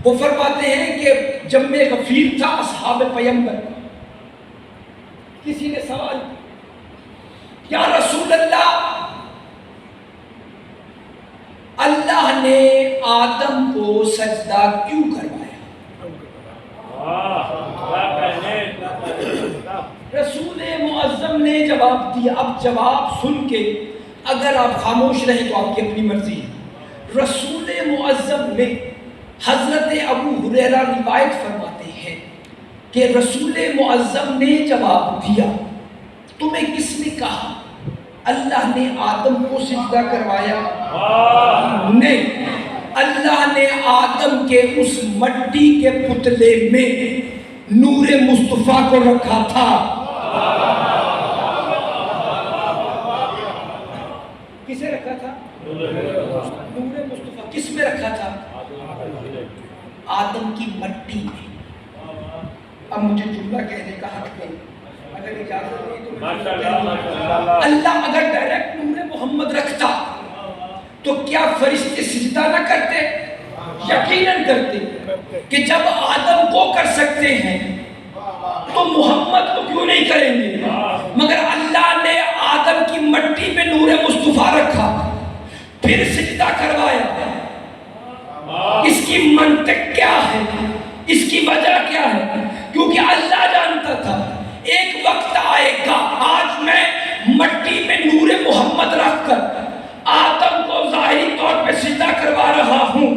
وہ فرماتے ہیں کہ جب میں غفیر تھا اصحاب پیغمبر, کسی نے سوال کیا یا رسول اللہ, اللہ نے آدم کو سجدہ کیوں کروایا؟ رسول معظم نے جواب دیا. اب جواب سن کے اگر آپ خاموش رہیں تو آپ کی اپنی مرضی ہے. رسول معظم نے حضرت ابو ہریرہ روایت فرماتے ہیں کہ رسول معظم نے جواب دیا تمہیں کس نے کہا اللہ نے آدم کو سجدہ کروایا؟ نہیں, اللہ نے آدم کے اس مٹی کے پتلے میں نور مصطفیٰ کو رکھا تھا. کسے رکھا تھا؟ نور مصطفیٰ. کس میں رکھا تھا؟ آدم کی مٹی میں. اب مجھے جملہ کہنے کا حق نہیں, اگر اجازت نہیں تو اللہ اگر ڈائریکٹ نور محمد رکھتا تو کیا فرشتے سجدہ نہ کرتے؟ یقیناً کرتے. کہ جب آدم کو کر سکتے ہیں تو محمد کو کیوں نہیں کریں گے؟ مگر اللہ نے آدم کی مٹی میں نور مصطفیٰ رکھا, پھر سجدہ کروایا. اس کی منطق کیا ہے؟ اس کی وجہ کیا ہے؟ کیونکہ اللہ جانتا تھا ایک وقت آئے گا, آج میں مٹی میں نور محمد رکھ کر آدم کو ظاہری طور پہ سجدہ کروا رہا ہوں,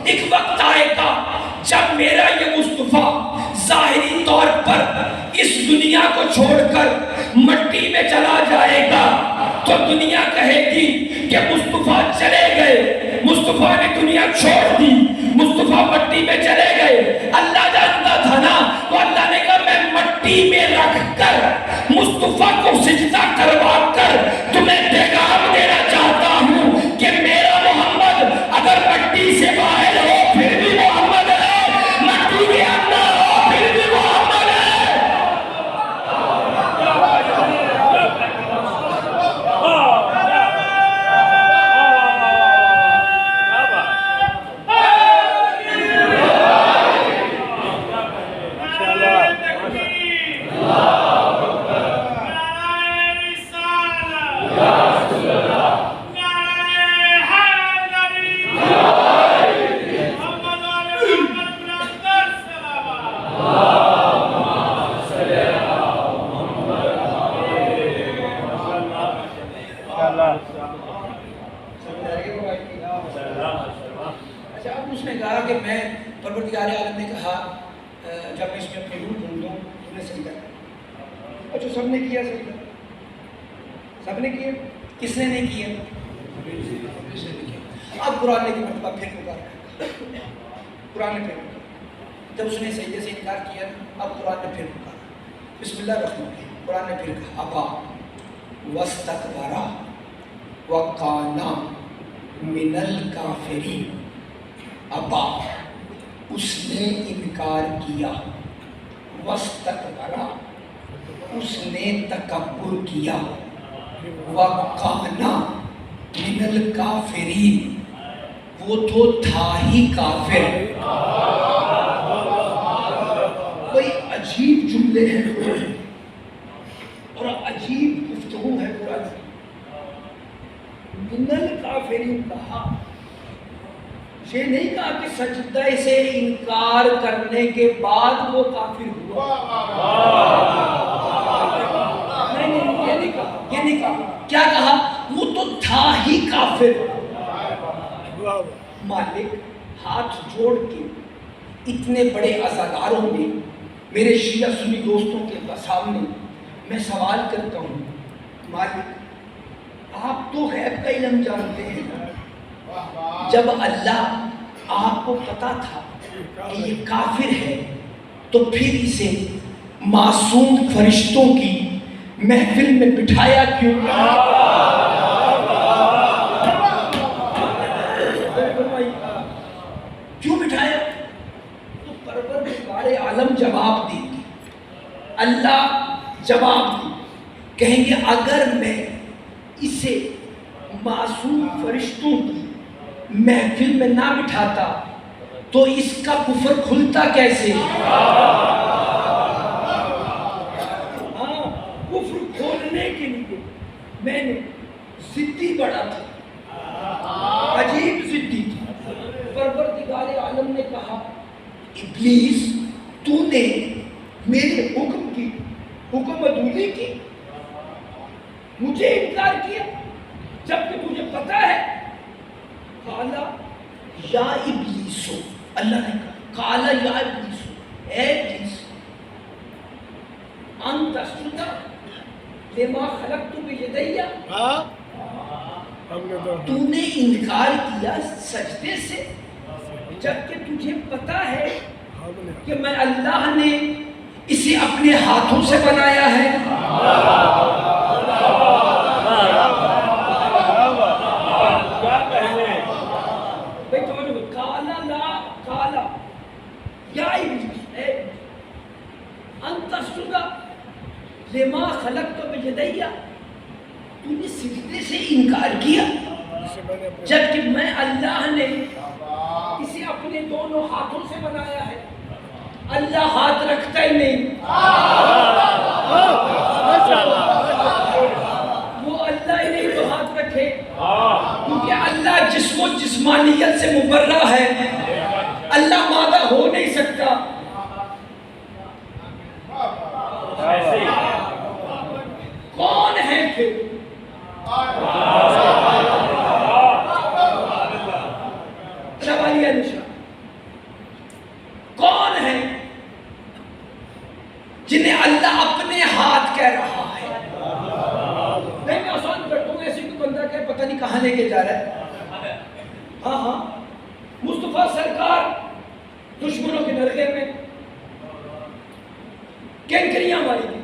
ایک وقت آئے گا جب میرا یہ مصطفیٰ ظاہری طور پر اس دنیا کو چھوڑ کر مٹی میں چلا جائے گا تو دنیا کہے گی کہ مصطفیٰ چلے گئے, مصطفیٰ نے دنیا چھوڑ دی, مصطفیٰ مٹی میں چلے گئے. اللہ جانتا تھا نا, تو اللہ نے کہا میں مصطفیٰ کو سجدہ کروا کر تمہیں پیغام دینا چاہتا ہوں کہ میرا محمد اگر مٹی سے باہر ہو پھر بھی محمد ہے، مٹی کے اندر ہو پھر بھی محمد ہے۔ اچھا اب اس نے کہا کہ میں پروردگار عالم نے کہا جب میں اس میں اپنی روح ڈھونڈوں تم نے سجدہ کیا۔ اچھا سب نے کیا سجدہ، سب نے کیا، کس نے نہیں کیا؟ کس نے نہیں کیا۔ اب قرآن نے ایک مرتبہ پھر پکارا، قرآن نے پھر پکارا، جب اس نے سجدے سے انکار کیا اب قرآن نے پھر پکارا۔ بسم اللہ الرحمن الرحیم، قرآن نے پھر کہا ابا واستکبر وکان من الکافرین، ابا اس نے انکار کیا، واستکبر اس نے تکبر کیا، وکان من الکافرین وہ تو تھا ہی کافر۔ کوئی عجیب جملے ہیں اور عجیب گفتگو ہے قرآن کی۔ من الکافرین کہا، یہ نہیں کہا کہ سجدہ سے انکار کرنے کے بعد وہ کافر ہوا، نہیں یہ نہیں کہا، یہ نہیں کہا، کیا کہا؟ وہ تو تھا ہی کافر۔ مالک ہاتھ جوڑ کے اتنے بڑے عزاداروں میں میرے شیعہ سنی دوستوں کے سامنے میں سوال کرتا ہوں، مالک آپ تو غیب کا علم جانتے ہیں، جب اللہ آپ کو پتا تھا کہ یہ کافر ہے تو پھر اسے معصوم فرشتوں کی محفل میں بٹھایا کیوں؟ کیوں بٹھایا؟ تو پروردگار عالم جواب دیں گے، اللہ جواب دیں، کہیں گے اگر میں اسے معصوم فرشتوں کی محفل میں نہ بٹھاتا تو اس کا کفر کھلتا کیسے؟ ہاں کفر کھولنے کے لیے میں نے ضدی بڑھا تھا، عجیب ضدی تھا۔ پروردگار عالم نے کہا ابلیس تو نے میرے حکم کی حکم عدولی کی، مجھے انکار کیا جبکہ تجھے پتا ہے۔ قالا یا ابلیسو، اللہ نے کہا قالا یا ابلیسو، اے ابلیس انت اسجد لما خلقت بیدی، تو نے انکار کیا سجدے سے جبکہ تجھے پتا ہے کہ میں اللہ نے اسے اپنے ہاتھوں سے بنایا ہے۔ لما خلقت بیدی، تو نے سجدے سے انکار کیا جبکہ میں اللہ نے اسے اپنے دونوں ہاتھوں سے بنایا ہے۔ اللہ ہاتھ رکھتا ہی نہیں، وہ اللہ ہی نہیں تو ہاتھ رکھے، کیونکہ اللہ جسم و جسمانیت سے مبرہ ہے، اللہ مادہ ہو نہیں سکتا۔ کون ہے پھر؟ سوالیہ نشان کون ہے جنہیں اللہ اپنے ہاتھ کہہ رہا ہے؟ میں آسان کر دوں، ایسی کوئی بندہ کہ پتہ نہیں کہاں لے کے جا رہا ہے۔ ہاں مصطفیٰ سرکار دشمنوں کے نرغے میں کینکریاں ماری گئی،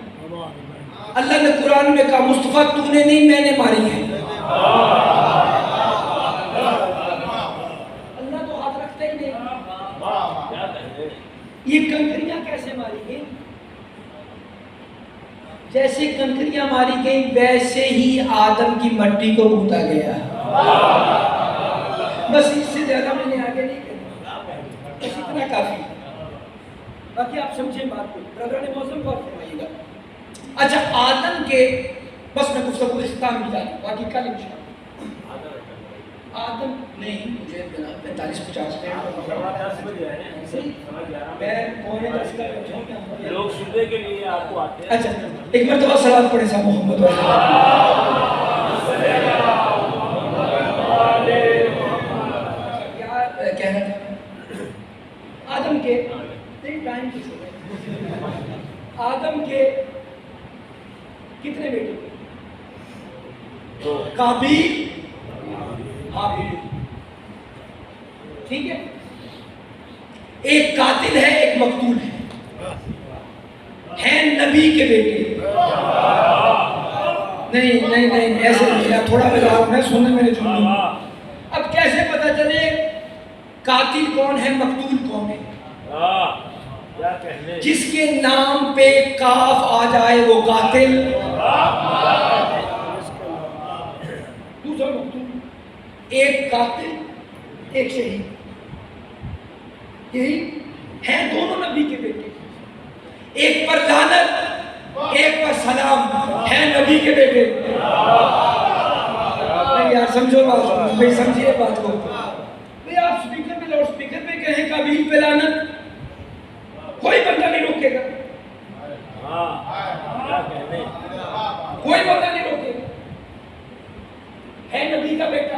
اللہ نے قرآن میں کہا مصطفیٰ تو نے نہیں میں نے ماری ہے. اللہ تو ہاتھ رکھتا ہی نہیں. یہ کنکریاں کیسے ماری گئی؟ جیسے کنکریاں ماری گئی ویسے ہی آدم کی مٹی کو گوندا گیا. بس اس سے زیادہ میں نے آگے نہیں کرنا، بس اتنا کافی. باقی آپ سمجھیں بات کو، برادران معظم غور فرمائیے گا. اچھا آدم کے، بس میں گفتگو اختتام بھی جاتا ہوں، باقی کل انشاءاللہ. آدم نہیں، مجھے 45-50 منٹ لوگ سننے کے لیے آپ کو آتے ہیں. اچھا ایک مرتبہ صلوات پڑھیں صاحب محمد کیا کہنا تھا. آدم کے ٹائم آدم کے کتنے بیٹے؟ قابیل حابیل. ٹھیک ہے، ایک قاتل ہے ایک مقتول ہے نبی کے بیٹے. نہیں ایسے نہیں، تھوڑا میں سننے میں نے چن لوں. اب کیسے پتہ چلے قاتل کون ہے مقتول کون ہے؟ جس کے نام پہ کاف آ جائے وہ قاتل، دوسرا مقتول. ایک قاتل ایک شہید، یہی ہیں دونوں نبی کے بیٹے. ایک پر لعنت ایک پر سلام، ہیں نبی کے بیٹے. نہیں یار سمجھو بات کو بھائی، سمجھیے بات کو بھائی. آپ سپیکر پہ لاؤڈ سپیکر پہ کہیں قابیل پہ لعنت، کوئی بندہ نہیں روکے گا. کوئی بندہ نہیں روکے گا. ہے نبی کا بیٹا،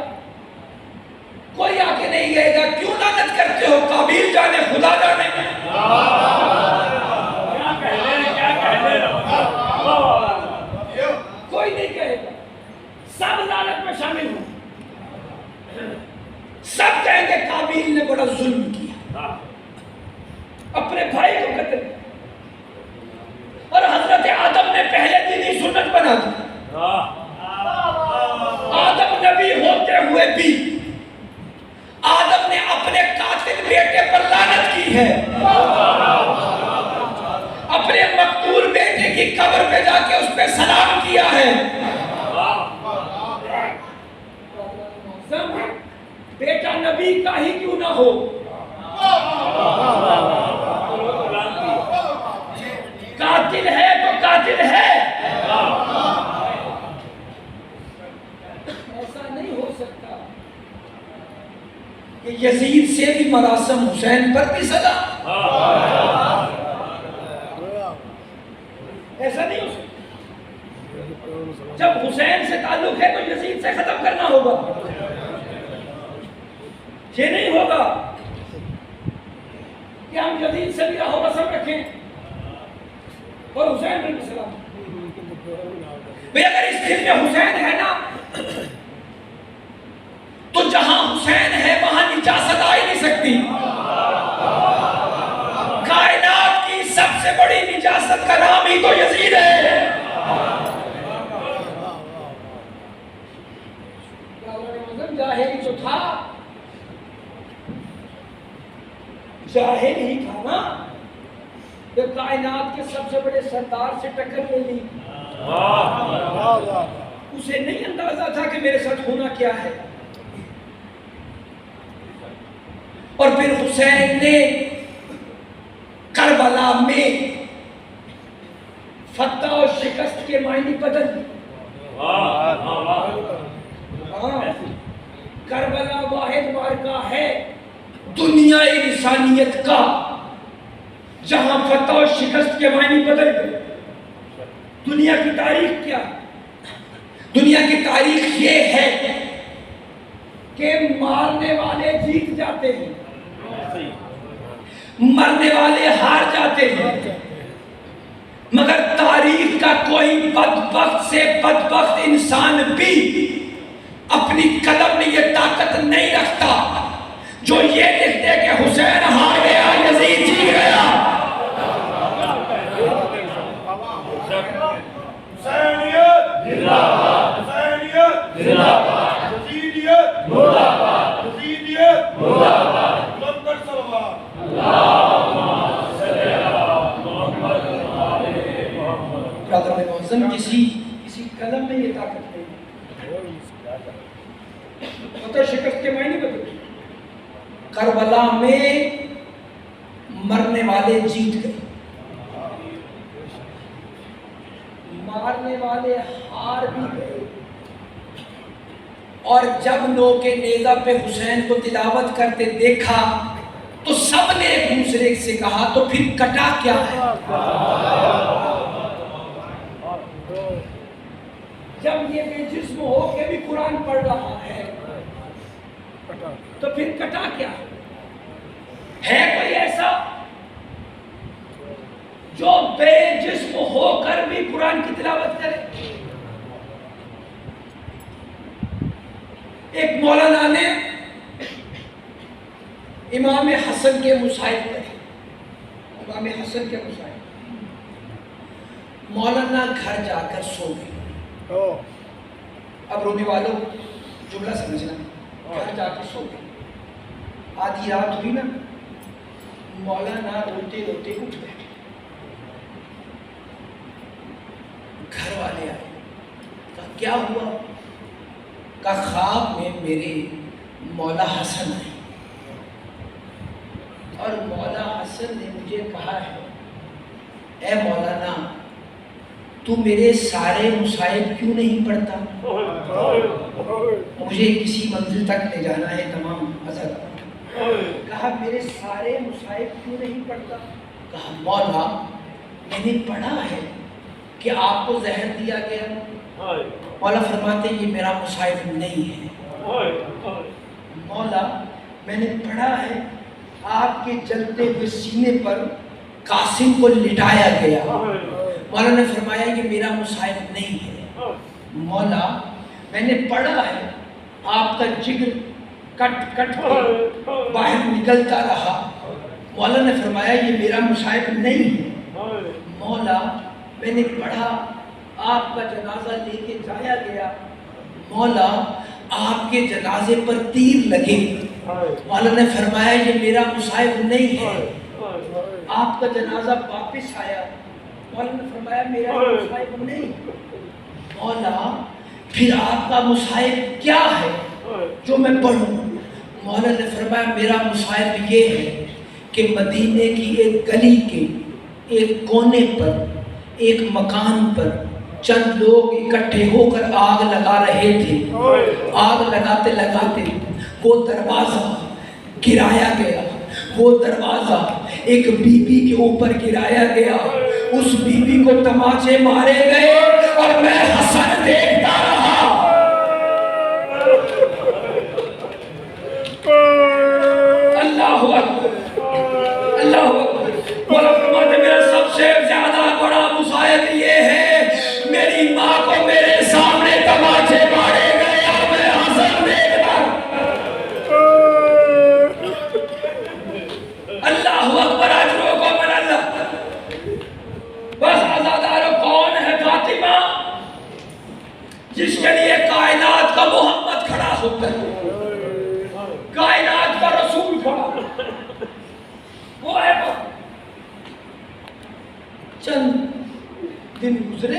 کوئی آ کے نہیں کہے گا کیوں لعنت کرتے ہو. قابیل جانے خدا جانے. کوئی نہیں کہے گا. سب لعنت میں شامل ہوں. سب کہیں گے قابیل نے بڑا ظلم کیا، اپنے بھائی کو قتل. اور حضرت آدم نے پہلے دن ہی سنت بنا دی. آدم نبی ہوتے ہوئے بھی آدم نے اپنے قاتل بیٹے پر لعنت کی ہے. اپنے مقتول بیٹے کی قبر پہ جا کے اس پہ سلام کیا ہے. بیٹا نبی کا ہی کیوں نہ ہو، قاتل ہے تو قاتل ہے. ایسا نہیں ہو سکتا کہ یزید سے بھی مراسم حسین پر بھی سزا. ایسا نہیں ہو سکتا. جب حسین سے تعلق ہے تو یزید سے ختم کرنا ہوگا. یہ نہیں ہوگا کہ ہم یزید سے بھی راہ و رسم رکھیں اور حسین بن سلام. بھئی اگر اس دل میں حسین ہے نا تو جہاں حسین ہے وہاں نجاست آ ہی نہیں سکتی. کائنات کی سب سے بڑی نجاست کا نام ہی تو یزید ہے. جاہلی جو تھا جاہل ہی تھا نا، جو کائنات کے سب سے بڑے سردار سے ٹکر لے لی. اسے نہیں اندازہ تھا کہ میرے ساتھ ہونا کیا ہے. اور پھر حسین نے کربلا میں فتح و شکست کے معنی بدل دی. کربلا واحد معرکہ ہے دنیا انسانیت کا جہاں فتح و شکست کے معنی بدل گئے. دنیا کی تاریخ کیا؟ دنیا کی تاریخ یہ ہے کہ مارنے والے جیت جاتے ہیں، مرنے والے ہار جاتے ہیں. مگر تاریخ کا کوئی بدبخت سے بدبخت انسان بھی اپنی قلم میں یہ طاقت نہیں رکھتا جو یہ لکھ دے کہ حسین ہار گیا یزید جیت گیا. برادر معظم کسی قلم میں یہ طاقت نہیں پتہ شکست کے معنی بدل کربلا میں مرنے والے جیت گئے مارنے والے ہار بھی گئے اور جب لوگ کے نیزہ پہ حسین کو تلاوت کرتے دیکھا تو سب نے ایک دوسرے سے کہا تو پھر کٹا کیا ہے جب یہ بے جسم ہو کے بھی قرآن پڑھ رہا ہے تو پھر کٹا کیا ہے کوئی ایسا جو بے جسم ہو کر بھی قرآن کی تلاوت کرے ایک مولانا نے امام حسن کے مصائب پڑھے امام حسن کے مصائب مولانا گھر جا کر سو گئے اب رونے والوں جملہ سمجھنا گھر جا کے سو گئے آدھی رات ہوئی نا مولانا روتے روتے اٹھ گئے گھر والے آئے کہا کیا ہوا کہا خواب میں میرے مولا حسن آئے اور مولا حسن نے مجھے کہا ہے اے مولانا تو میرے سارے مصائب کیوں نہیں پڑھتا مجھے کسی منزل تک لے جانا ہے تمام حضرت کہا میرے سارے مصائب کیوں نہیں پڑھتا کہا مولا میں نے پڑھا ہے کہ آپ کو زہر دیا گیا مولا فرماتے یہ میرا مصائب نہیں ہے مولا میں نے پڑھا ہے آپ کے جلتے ہوئے سینے پر قاسم کو لٹایا گیا مولا نے فرمایا یہ میرا مصائب نہیں ہے مولا میں نے پڑھا ہے آپ کا جگر کٹ کٹ باہر نکلتا رہا مولا نے فرمایا یہ میرا مصائب نہیں ہے مولا میں نے پڑھا آپ کا جنازہ لے کے جایا گیا مولا آپ کے جنازے پر تیر لگے مولا نے فرمایا یہ میرا مصائب نہیں ہے آپ کا جنازہ واپس آیا مولا نے فرمایا میرا مصائب نہیں مولا پھر آپ کا مصائب کیا ہے جو میں پڑھوں مولا نے فرمایا میرا مصائب یہ ہے کہ مدینے کی ایک گلی کے ایک کونے پر ایک مکان پر چند لوگ اکٹھے ہو کر آگ لگا رہے تھے آگ لگاتے لگاتے وہ دروازہ گرایا گیا وہ دروازہ ایک بی بی کے اوپر گرایا گیا اس بی بی کو تماچے مارے گئے اور میں حسن دیکھتا رہا اللہ اکبر اللہ اکبر مولا فرماتے میرا سب سے زیادہ بڑا مصائب یہ ہے میری ماں کو میرے سامنے تماچے مارے گئے اور میں حسن دیکھتا اللہ اکبر اجروں کو من اللہ بس عزادارو کون ہے فاطمہ جس کے لیے کائنات کا محمد کھڑا ہوتا ہے کائنات کا رسول کھڑا وہ ہے چند دن گزرے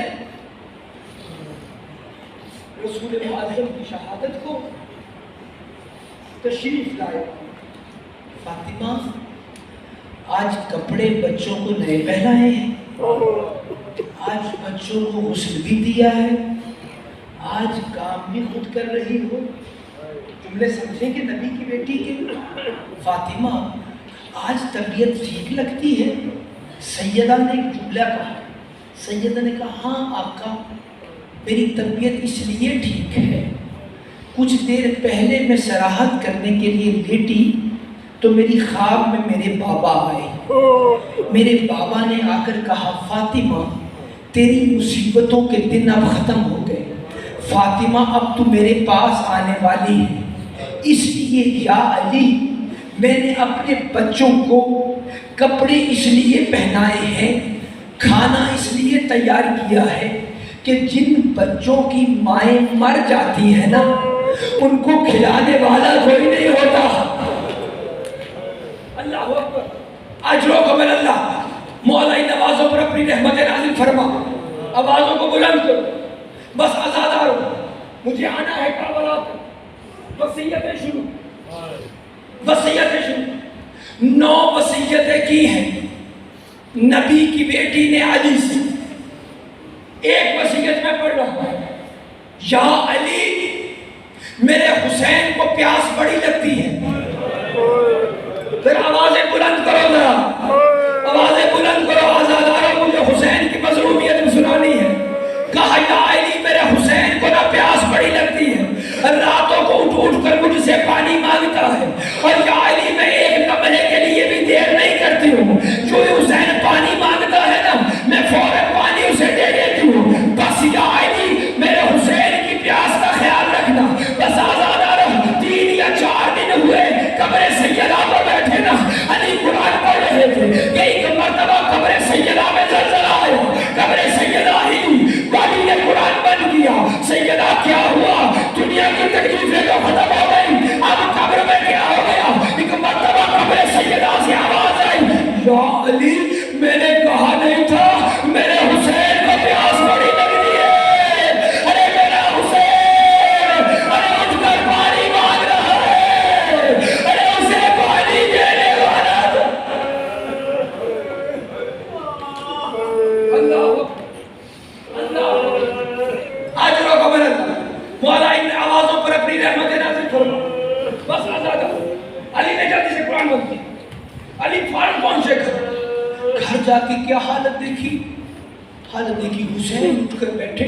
رسول معظم کی شہادت کو تشریف لائے فاطمہ آج کپڑے بچوں کو نئے پہنائے ہیں آج بچوں کو غسل بھی دیا ہے آج کام بھی خود کر رہی ہو جملے سمجھیں کہ نبی کی بیٹی کے فاطمہ آج طبیعت ٹھیک لگتی ہے سیدہ نے ایک جملہ کہا سیدہ نے کہا ہاں آقا میری طبیعت اس لیے ٹھیک ہے کچھ دیر پہلے میں سراحت کرنے کے لیے لیٹی تو میری خواب میں میرے بابا آئے میرے بابا نے آ کر کہا فاطمہ تیری مصیبتوں کے دن اب ختم ہو گئے فاطمہ اب تو میرے پاس آنے والی ہے اس لیے یا علی میں نے اپنے بچوں کو کپڑے اس لیے پہنائے ہیں کھانا اس لیے تیار کیا ہے کہ جن بچوں کی مائیں مر جاتی ہیں نا ان کو کھلانے والا کوئی نہیں ہوتا اللہ اکبر اجروں کو من اللہ مولا نوازوں پر اپنی رحمت نازل فرما آوازوں کو بلند کرو، بس آزادار ہو، مجھے آنا ہے کربلا تک۔ وصیتیں شروع، وصیتیں شروع۔ 9 وصیتیں کی ہیں نبی کی بیٹی نے علی سے۔ ایک وصیت میں پڑھ رہا ہوں، یا علی میرے حسین کو پیاس بڑی لگتی ہے۔ پھر آوازیں بلند کرو، ذرا آوازیں بلند کرو، آزاداروں مجھے حسین کی مظلومیت سنانی ہے۔ کہا یا علی میرے حسین کو نہ پیاس بڑی لگتی ہے، راتوں کو اٹھ اٹھ کر مجھ سے پانی مانگتا ہے، اور یا علی میں ایک لمحے کے لیے بھی دیر نہیں کرتی ہوں، جو حسین پانی مانگتا ہے نا میں فوراً پانی اسے دے دیتی ہوں۔ بس یا علی میرے حسین کی پیاس کا خیال رکھنا۔ بس آزاداروں 3 یا 4 دن ہوئے قبر سیدہ پر بیٹھے نا، علی قرآن پڑھ رہے تھے کہ ایک مرتبہ قبر سیدہ میں زلزلہ آیا، قبر سیدہ ہی وادی نے قرآن بند کیا۔ سیدہ کیا ہوا؟ دنیا کی تکلیفیں تو ختم ہو گئی، اب قبر میں کیا ہو گیا؟ ایک مرتبہ قبر سیدہ سے آواز آئی، یا علی میں نے کہا نہیں تھا میرے حسین کو پیاس بڑی لگتی ہے؟ ارے میرا حسین، ارے اٹھ کر پانی مانگ رہا ہے، ارے اسے پانی دینے والا تھا۔ اللہ آج رو قبر اللہ مولا ان آوازوں پر اپنی رحمت نازل فرما۔ بس آزاد علی نے جلدی سے قرآن بند کیا۔ علی فوراً پہنچے گھر جا کے کیا حالت دیکھی؟ حالت دیکھی حسین اٹھ کر بیٹھے،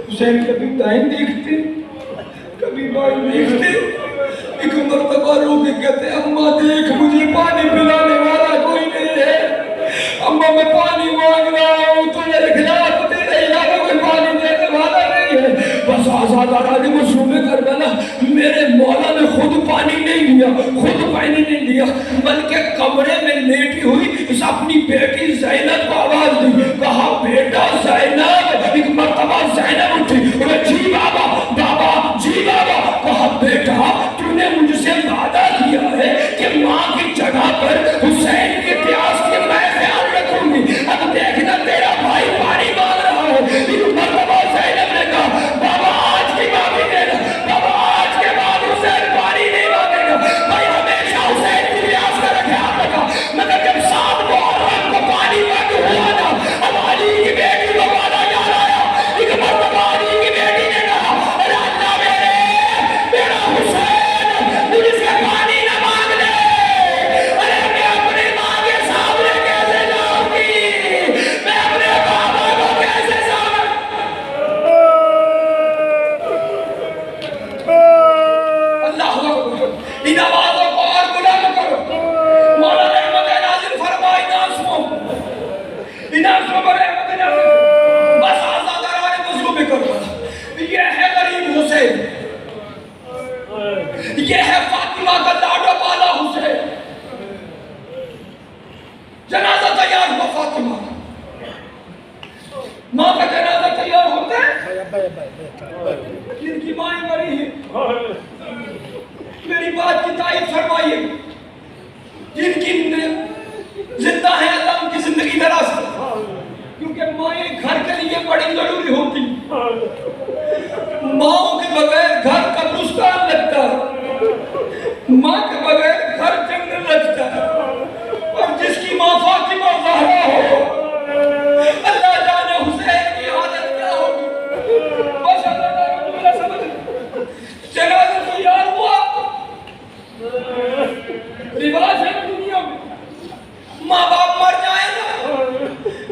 حسین کبھی دائیں دیکھتے کبھی بائیں دیکھتے، ایک مرتبہ رو کے کہتے اماں دیکھ مجھے پانی پلانے والا کوئی نہیں ہے، اماں میں پانی مانگ رہا ہوں تو میرے خلاف تیرے علاقے کوئی پانی دینے والا نہیں ہے۔ بس آزادارہ نے مظلوم کربلا میرے مولا نے خود پانی نہیں لیا، خود پانی نہیں لیا، بلکہ کمرے میں لیٹی ہوئی اس اپنی بیٹی زینب کو آواز دی، کہا بیٹا زینب۔ ایک مرتبہ زینب اٹھی، جی بابا، بابا جی بابا۔ کہا بیٹا تو نے مجھ سے وعدہ کیا ہے کہ ماں کی جگہ پر حسین کی پیاس کی میں خیال رکھوں گی، اب دیکھنا تیرا بھائی پانی مانگ رہا ہے۔ ایک مرتبہ زینب نے کہا بابا آج کی معافی دینا، بابا آج کے بعد حسین پانی نہیں مانگے گا، بھائی ہمیشہ حسین کی پیاس کا خیال رکھا۔ مگر جب 7 محرم کو پانی بند ہوا نا، اب علی کی بیٹی کو وعدہ یاد آیا۔ ایک مرتبہ علی کی بیٹی نے کہا ارے اللہ میرا حسین مجھ سے پانی نہ مانگ لے، ارے میں اپنی ماں کے سامنے کیسے جاؤں گی، میں اپنے بابا کو کیسے سامنے۔ اللہ اکبر، ان آوازوں کو اور بلند کرو، مولا رحمت نازل فرما ان آنسوں پر رحمت نازل۔ بس آزادارہ نے مظلوم کربلا، یہ ہے غریب حسین، یہ ہے فاطمہ کا لاڈو والا حسین۔ جنازہ تیار ہوا فاطمہ کا، ماں کا جنازہ تیار ہوتا ہے، جن کی مائیں مری ہیں میری بات کی تائید فرمائیے، جن کی زندہ ہیں اللہ ان کی زندگی دراز کرے، کیونکہ مائیں گھر کے لیے بڑی ضروری ہوتی، ماں کے بغیر گھر قبرستان لگتا ہے، ماں کے بغیر گھر جنگل لگتا ہے، اور جس کی ماں فاطمہ زہرا ہو اللہ جانے حسین کی حالت کیا ہوگی۔ بس اللہ تعالیٰ جملہ سمجھ، جنازہ تیار ہوا، رواج ہے دنیا میں ماں باپ مر جائے نا،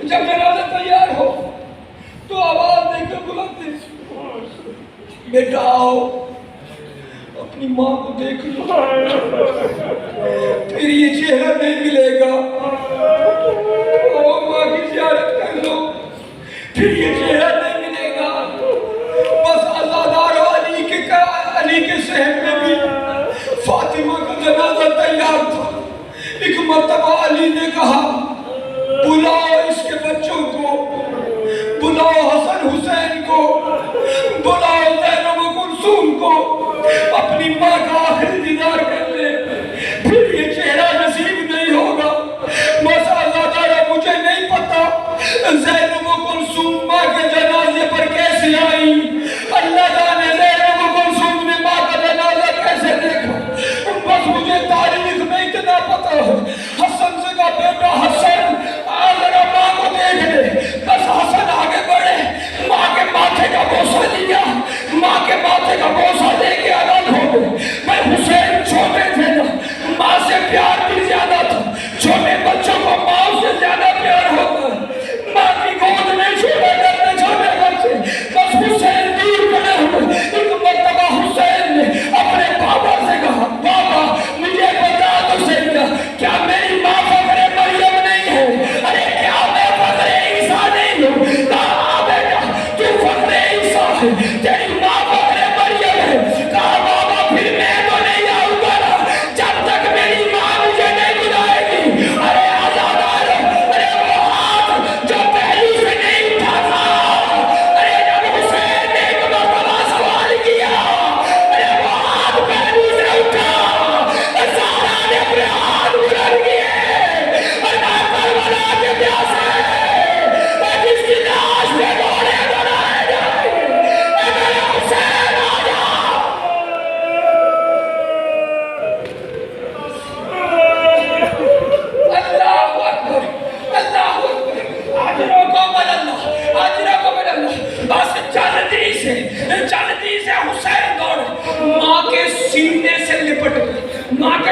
جب جنازہ تیار ہو تو آواز دے کر بلاتے بیٹا آؤ اپنی ماں کو دیکھ لو، پھر یہ چہرہ نہیں ملے گا، ماں کی زیارت کر لو، پھر یہ چہرہ نہیں ملے گا۔ بس آزادار علی کے صحن میں بھی فاطمہ کا جنازہ تیار تھا۔ ایک مرتبہ علی نے کہا بلاؤ اس کے بچوں کو، بلاؤ حسن حسین کو، بلاؤ زینب و کلثوم کو، اپنی ماں کا آخری دیدار کر لے، پھر یہ چہرہ نصیب نہیں ہوگا۔ بس آزادارہ مجھے نہیں پتا زینب و کلثوم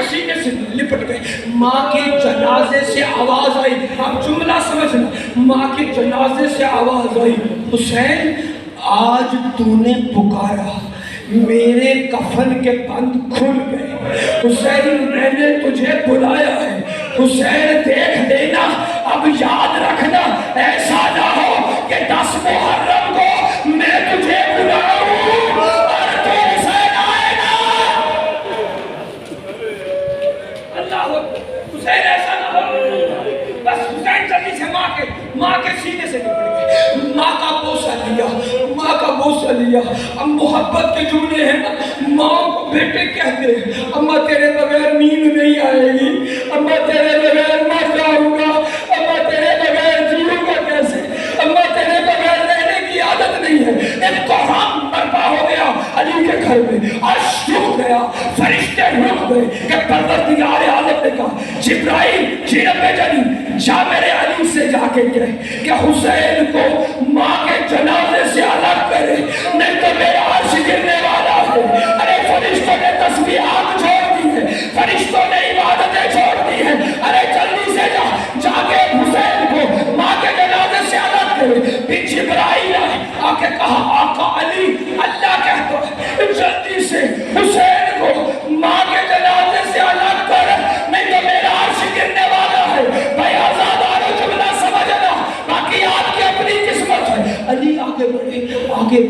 سینے سے لپٹ گئے. ماں کے جنازے سے آواز آئی, آپ جملہ سمجھنا, ماں کے جنازے سے آواز آئی, حسین آج تو نے پکارا, میرے کفن کے بند کھل گئے, حسین میں نے تجھے بلایا ہے, حسین دیکھ لینا, اب یاد رکھنا, ایسا نہ ہو کہ 10 محرم کو میں تجھے بلاؤں اور تو حسین آئے نا. اللہ حسین ایسا نہ ہو. بس حسین جلدی سے ماں کے سینے سے نکل گئے, ماں کا بوسہ لیا, ماں کا بوسہ لیا. اب محبت کے جملے ہیں نا, ماں کو بیٹے کہتے ہیں, اماں تیرے بغیر نیند نہیں آئے گی, اماں تیرے بغیر مر جاؤں گا, اماں تیرے بغیر جیوں گا کیسے, اماں تیرے بغیر رہنے کی عادت نہیں ہے. ایک کوہرام برپا ہو گیا علی کے گھر میں, عرش رک گیا, فرشتے رک گئے کہ پروردگار عالم نے کہا جبرائیل جی رب جنی جا میرے علی سے جا کے کہے کہ حسین کو ماں کے جنازے سے الگ کرے, نہیں تو میرا عرش گرنے والا ہے. ارے فرشتوں نے تسبیحات چھوڑ دی ہے, فرشتوں نے عبادتیں چھوڑ دی ہیں, ارے جلدی سے جا کے حسین کو ماں کے جنازے سے الگ کرے. پھر جبرائیل آ کے کہا آقا علی اللہ کہتا ہے جلدی سے حسین کو ماں کے جنازے سے الگ کر, نہیں تو میرا عرش گرنے والا ہے. بھائی آزادارو جملہ سمجھنا, باقی آپ کی اپنی قسمت ہے. علی آگے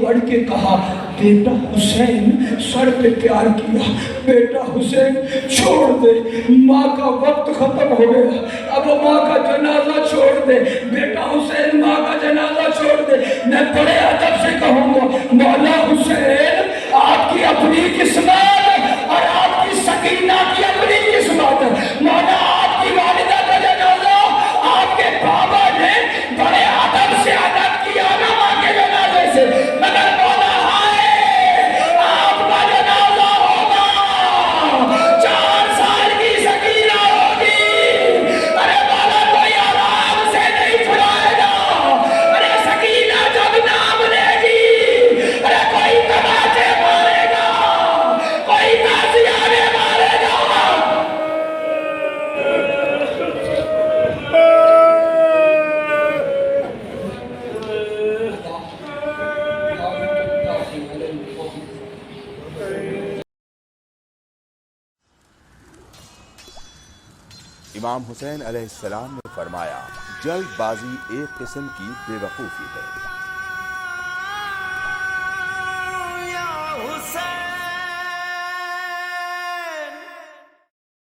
بڑھ کے کہا بیٹا حسین سر پہ پیار کیا, بیٹا حسین چھوڑ دے, ماں کا وقت ختم ہو گیا, اب ماں کا جنازہ چھوڑ دے, بیٹا حسین ماں کا جنازہ چھوڑ دے. میں بڑے ادب سے کہوں گا مولا حسین آپ کی اپنی قسمت اور آپ کی سکینہ کی اپنی قسمت. مولا آپ کی والدہ کا جنازہ آپ کے بابا نے بڑے ادب سے ادا کیا نا ماں کے جنازے سے, مگر مولا آپ کا جنازہ ہوگا 4 سال کی سکینہ ہوگی. ارے مولا کوئی آرام سے نہیں چھڑائے گا, ارے سکینہ جب نام لے گی, ارے کوئی تماچے مارے گا, کوئی تازیانے مارے گا. امام حسین علیہ السلام نے فرمایا جلد بازی ایک قسم کی بے وقوفی ہے.